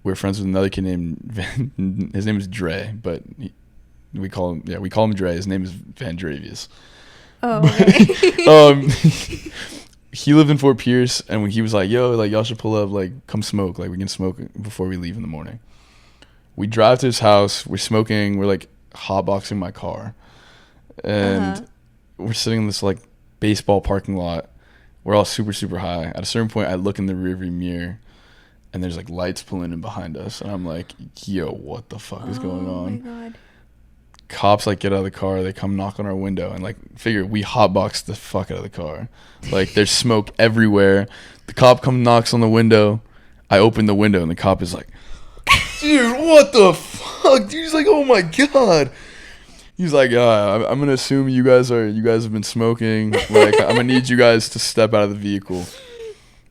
B: we're friends with another kid named his name is Dre, but we call him Dre. His name is Van Dravius.
A: Oh, okay.
B: He lived in Fort Pierce, and when he was like, yo, like y'all should pull up, like come smoke, like we can smoke before we leave in the morning. We drive to his house, we're smoking, we're like hotboxing my car, and we're sitting in this like baseball parking lot. We're all super, super high. At a certain point, I look in the rearview mirror, and there's like lights pulling in behind us, and I'm like, yo, what the fuck is going on?
A: Oh my god.
B: Cops like get out of the car, they come knock on our window, and like figure we hotbox the fuck out of the car. Like there's smoke everywhere. The cop comes knocks on the window. I open the window, and the cop is like, dude, what the fuck? Dude, he's like, oh my god. He's like, I'm gonna assume you guys have been smoking. Like, I'm gonna need you guys to step out of the vehicle.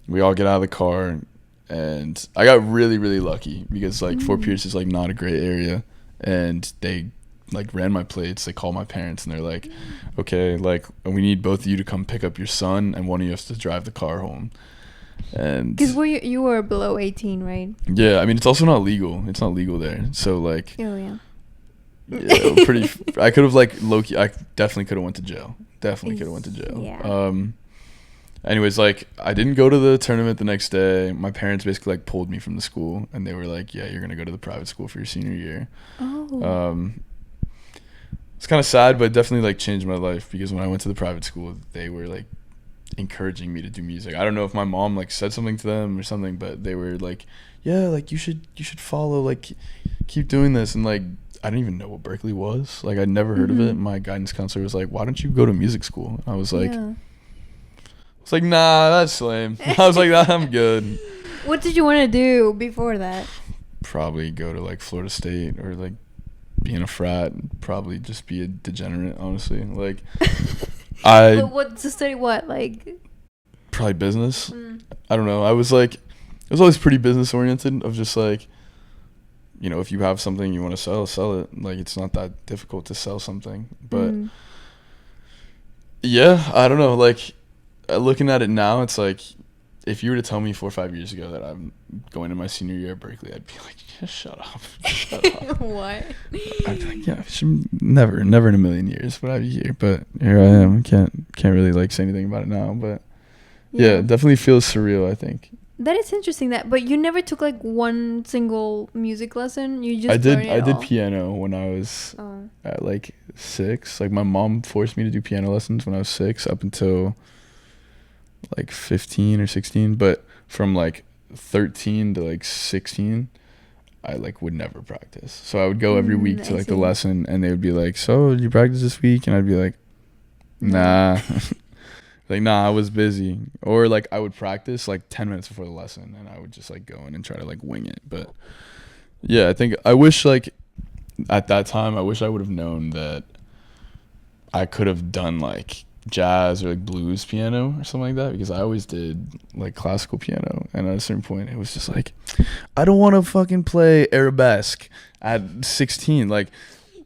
B: We all get out of the car, and I got really, really lucky because like Fort Pierce is like not a great area, and they like ran my plates. They called my parents, and they're like, okay, like we need both of you to come pick up your son, and one of you has to drive the car home. And
A: because you were below 18, right?
B: Yeah, I mean it's also not legal. It's not legal there. So like,
A: oh yeah.
B: Yeah, I could have like low-key, I definitely could have went to jail. Yeah. Anyways, like I didn't go to the tournament the next day. My parents basically like pulled me from the school, and they were like, yeah, you're gonna go to the private school for your senior year.
A: Oh.
B: It's kind of sad, but it definitely like changed my life because when I went to the private school, they were like encouraging me to do music. I don't know if my mom like said something to them or something, but they were like, yeah, like you should follow, like keep doing this. And like I didn't even know what Berklee was. Like I'd never heard of it. My guidance counselor was like, why don't you go to music school? And I was like, nah, that's lame. I was like, nah, I'm good.
A: What did you want to do before that?
B: Probably go to like Florida State or like be in a frat. Probably just be a degenerate, honestly. Like
A: what to study? What, like?
B: Probably business. I don't know. I was always pretty business oriented. Of just like, if you have something you want to sell it. Like it's not that difficult to sell something. But yeah, I don't know. Like looking at it now, it's like if you were to tell me 4 or 5 years ago that I'm going to my senior year at Berklee, I'd be like, just shut up.
A: What?
B: I'd be like, yeah, never in a million years would I be here. But here I am. Can't really like say anything about it now. But yeah, it definitely feels surreal, I think.
A: That is interesting. But you never took like one single music lesson. You just
B: I did piano when I was at like 6. Like my mom forced me to do piano lessons when I was 6 up until like 15 or 16. But from like 13 to like 16, I like would never practice. So I would go every week to like the lesson, and they would be like, so did you practice this week? And I'd be like, nah. Like, nah, I was busy. Or like I would practice like 10 minutes before the lesson, and I would just like go in and try to like wing it. But yeah, I wish like at that time, I wish I would have known that I could have done like jazz or like blues piano or something like that, because I always did like classical piano, and at a certain point it was just like, I don't want to fucking play arabesque at 16. Like,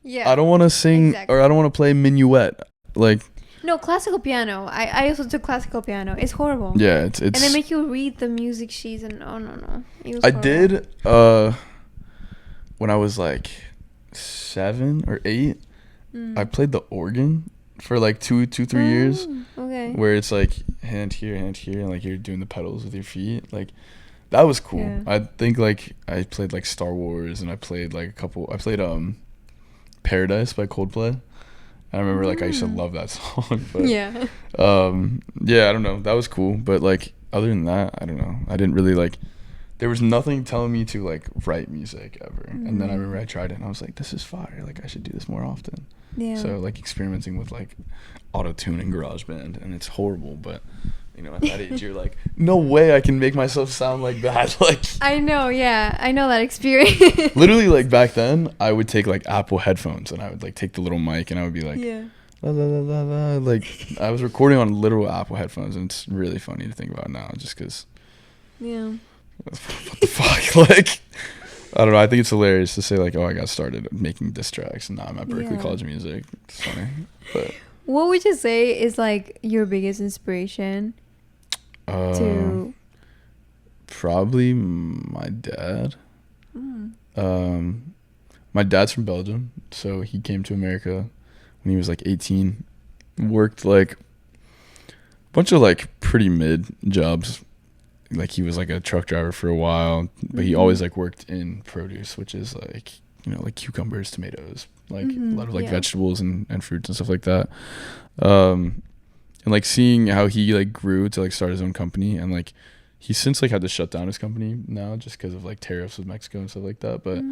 B: I don't want to sing or I don't want to play minuet. Like,
A: no, classical piano. I also took classical piano. It's horrible.
B: Yeah, it's
A: and they make you read the music sheets, and no.
B: I did when I was like 7 or 8. I played the organ for like 3 years.
A: Okay.
B: Where it's like hand here, and like you're doing the pedals with your feet. Like that was cool. Yeah. I think like I played like Star Wars, and I played like I played Paradise by Coldplay. I remember like I used to love that song. But
A: Yeah.
B: yeah, I don't know. That was cool, but like other than that, I don't know. I didn't really like. There was nothing telling me to like write music ever. And then I remember I tried it and I was like, this is fire. Like I should do this more often.
A: Yeah.
B: So like experimenting with like auto-tune and GarageBand, and it's horrible, but you know, at that age you're like, no way I can make myself sound like that. Like
A: I know, yeah. I know that experience.
B: literally like back then I would take like Apple headphones and I would like take the little mic and I would be like,
A: Yeah.
B: la, la, la, la, la. Like I was recording on literal Apple headphones, and it's really funny to think about now just because
A: Yeah.
B: what the fuck. Like I don't know, I think it's hilarious to say like, oh, I got started making diss tracks and now I'm at Berklee College of Music. It's funny. But
A: what would you say is like your biggest inspiration to
B: probably my dad. My dad's from Belgium, so he came to America when he was like 18, worked like a bunch of like pretty mid jobs. Like he was like a truck driver for a while, but he always like worked in produce, which is like, you know, like cucumbers, tomatoes, like a lot of like vegetables and fruits and stuff like that. And like seeing how he like grew to like start his own company, and like he's since like had to shut down his company now just because of like tariffs with Mexico and stuff like that. But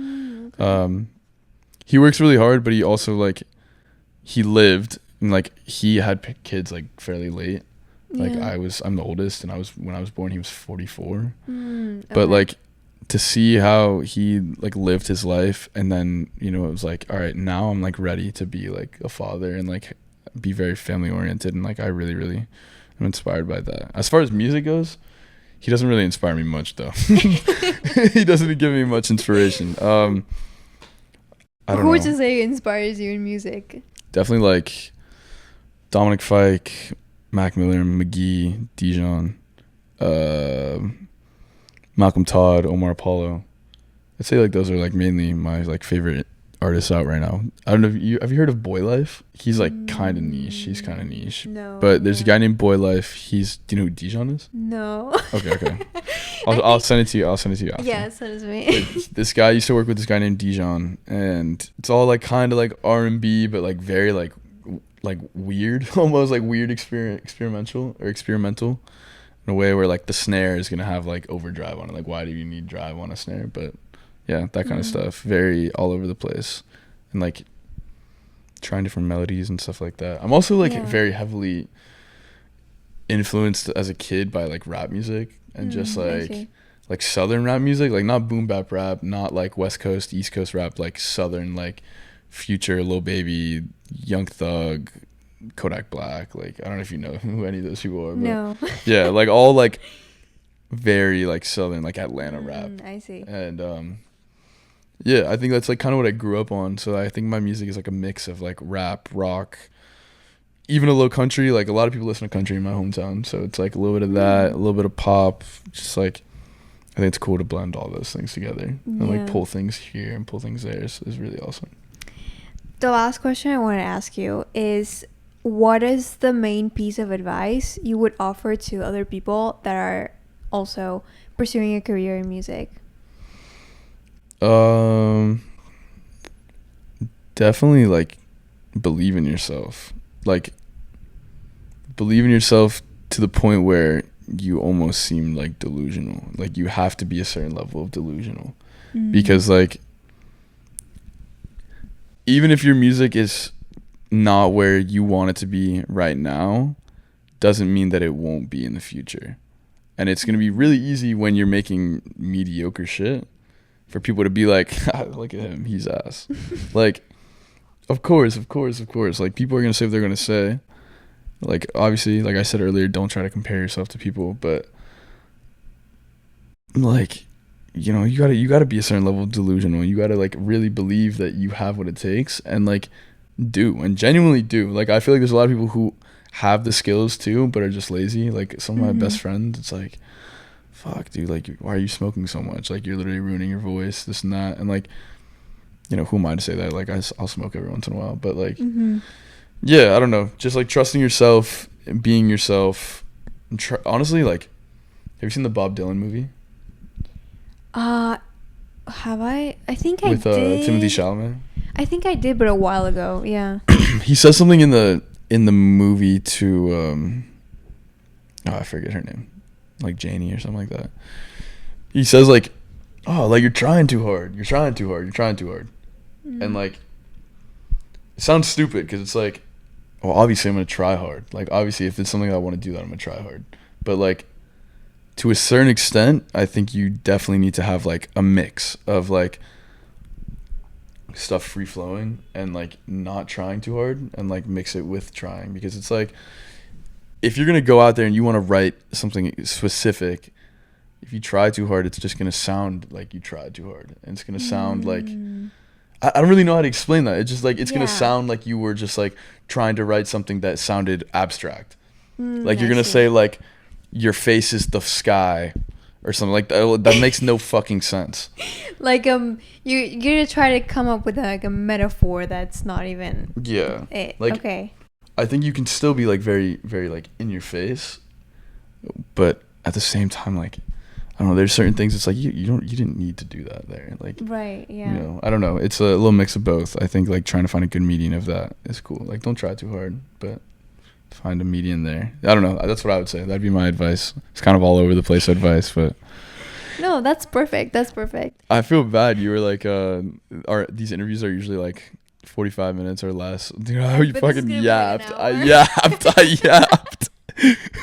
B: he works really hard, but he also like he lived and like he had kids like fairly late. Like I'm the oldest, and when I was born he was 44. But like to see how he like lived his life, and then, you know, it was like, all right, now I'm like ready to be like a father and like be very family oriented, and like I really am inspired by that. As far as music goes, he doesn't really inspire me much though. He doesn't give me much inspiration. I don't know.
A: Who would you say inspires you in music?
B: Definitely like Dominic Fike, Mac Miller, McGee, Dijon, Malcolm Todd, Omar Apollo. I'd say like those are like mainly my like favorite artists out right now. I don't know if have you heard of Boy Life? He's like kind of niche. He's kind of niche.
A: No.
B: But there's a guy named Boy Life. Do you know who Dijon is?
A: No.
B: Okay. I'll send it to you. I'll send it to you after.
A: Yeah, send it to me.
B: This guy used to work with this guy named Dijon, and it's all like kind of like R&B, but like very like weird, almost like weird experimental in a way where like the snare is gonna have like overdrive on it. Like, why do you need drive on a snare? But yeah, that kind of stuff. Very all over the place, and like trying different melodies and stuff like that. I'm also like very heavily influenced as a kid by like rap music and just like southern rap music, like not boom bap rap, not like West Coast, East Coast rap, like southern, like Future, Lil Baby, Young Thug, Kodak Black. Like I don't know if you know who any of those people are, but
A: No.
B: yeah, like all like very like southern, like Atlanta rap.
A: I see.
B: And yeah, I think that's like kind of what I grew up on. So I think my music is like a mix of like rap, rock, even a little country. Like a lot of people listen to country in my hometown, so it's like a little bit of that, a little bit of pop. Just like I think it's cool to blend all those things together and like pull things here and pull things there. So it's really awesome.
A: The last question I want to ask you is, what is the main piece of advice you would offer to other people that are also pursuing a career in music?
B: Definitely like believe in yourself. Like believe in yourself to the point where you almost seem like delusional. Like you have to be a certain level of delusional. Because like even if your music is not where you want it to be right now, doesn't mean that it won't be in the future. And it's going to be really easy when you're making mediocre shit for people to be like, look at him, he's ass. Like, of course. Like, people are going to say what they're going to say. Like, obviously, like I said earlier, don't try to compare yourself to people. But, like, you know, you gotta be a certain level of delusional. You gotta like really believe that you have what it takes, and like genuinely do. Like I feel like there's a lot of people who have the skills too, but are just lazy. Like some of my best friends, it's like, fuck, dude, like why are you smoking so much? Like you're literally ruining your voice, this and that. And like, you know, who am I to say that? Like I'll smoke every once in a while, but like, yeah, I don't know. Just like trusting yourself and being yourself. Honestly, like, have you seen the Bob Dylan movie?
A: Have I think I
B: with
A: did.
B: Timothy Chalamet.
A: I think I did, but a while ago. Yeah.
B: He says something in the movie to I forget her name, like Janie or something like that. He says like, oh, like you're trying too hard, and like it sounds stupid because it's like, well, obviously I'm gonna try hard. Like obviously if it's something I want to do, that I'm gonna try hard. But like to a certain extent, I think you definitely need to have like a mix of like stuff free flowing and like not trying too hard, and like mix it with trying, because it's like if you're gonna go out there and you want to write something specific, if you try too hard, it's just gonna sound like you tried too hard, and it's gonna sound like I don't really know how to explain that. It's just like it's gonna sound like you were just like trying to write something that sounded abstract. Like you're gonna say like your face is the sky or something like that. That makes no fucking sense.
A: Like you're gonna try to come up with like a metaphor that's not even it.
B: Like,
A: okay.
B: I think you can still be like very, very like in your face, but at the same time, like I don't know, there's certain things it's like you didn't need to do that there. Like
A: right, yeah.
B: You know, I don't know. It's a little mix of both. I think like trying to find a good median of that is cool. Like don't try too hard, but find a median there. I don't know. That's what I would say. That'd be my advice. It's kind of all over the place advice, but
A: no, that's perfect. That's perfect.
B: I feel bad. You were like, these interviews are usually like 45 minutes or less. Dude, how you fucking yapped. I yapped.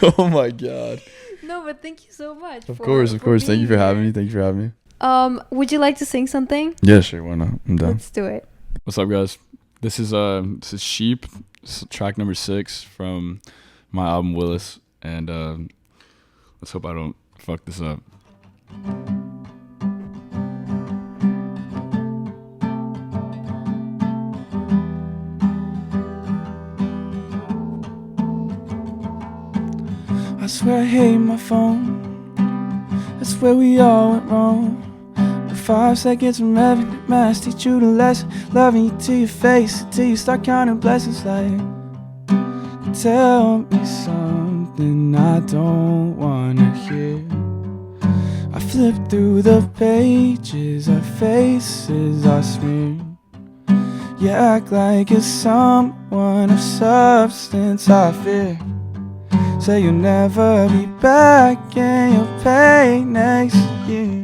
B: Oh my god.
A: No, but thank you so much.
B: Of course. Thank you for having me.
A: Would you like to sing something?
B: Yeah, sure. Why not? I'm done.
A: Let's do it.
B: What's up, guys? This is Sheep, track number 6 from my album Willis, and let's hope I don't fuck this up. I swear I hate my phone. That's where we all went wrong. 5 seconds from heaven, the mass teach you the lesson. Loving you to your face until you start counting blessings. Like, tell me something I don't wanna hear. I flip through the pages, our faces are smeared. You act like you're someone of substance I fear. Say you'll never be back and you'll pay next year.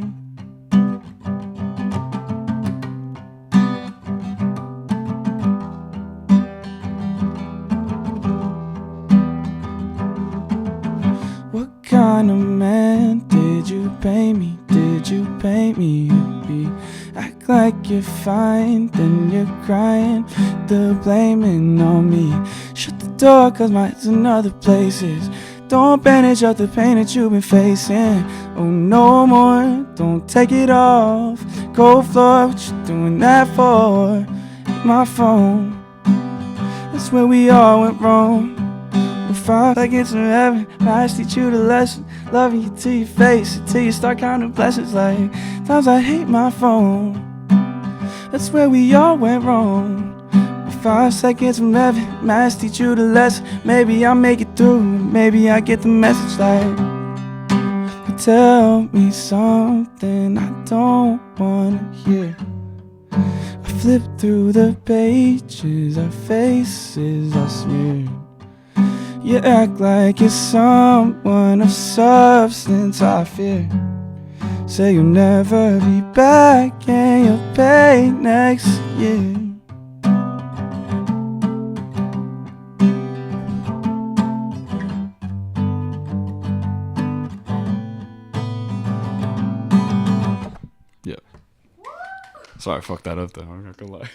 B: What kind of man did you paint me? Did you paint me to be? Act like you're fine, then you're crying, the blaming on me. Shut the door cause my head's in other places. Don't bandage up the pain that you've been facing. Oh no more, don't take it off. Cold floor, what you doing that for? My phone, that's where we all went wrong. 5 seconds from heaven, I teach you the lesson. Loving you to your face until you start counting blessings. Like, times I hate my phone. That's where we all went wrong. 5 seconds from heaven, I teach you the lesson. Maybe I'll make it through, maybe I get the message. Like, tell me something I don't wanna hear. I flip through the pages, our faces are smeared. You act like you're someone of substance I fear. Say you'll never be back and you'll pay next year. Yeah. Sorry, I fucked that up though. I'm not gonna lie.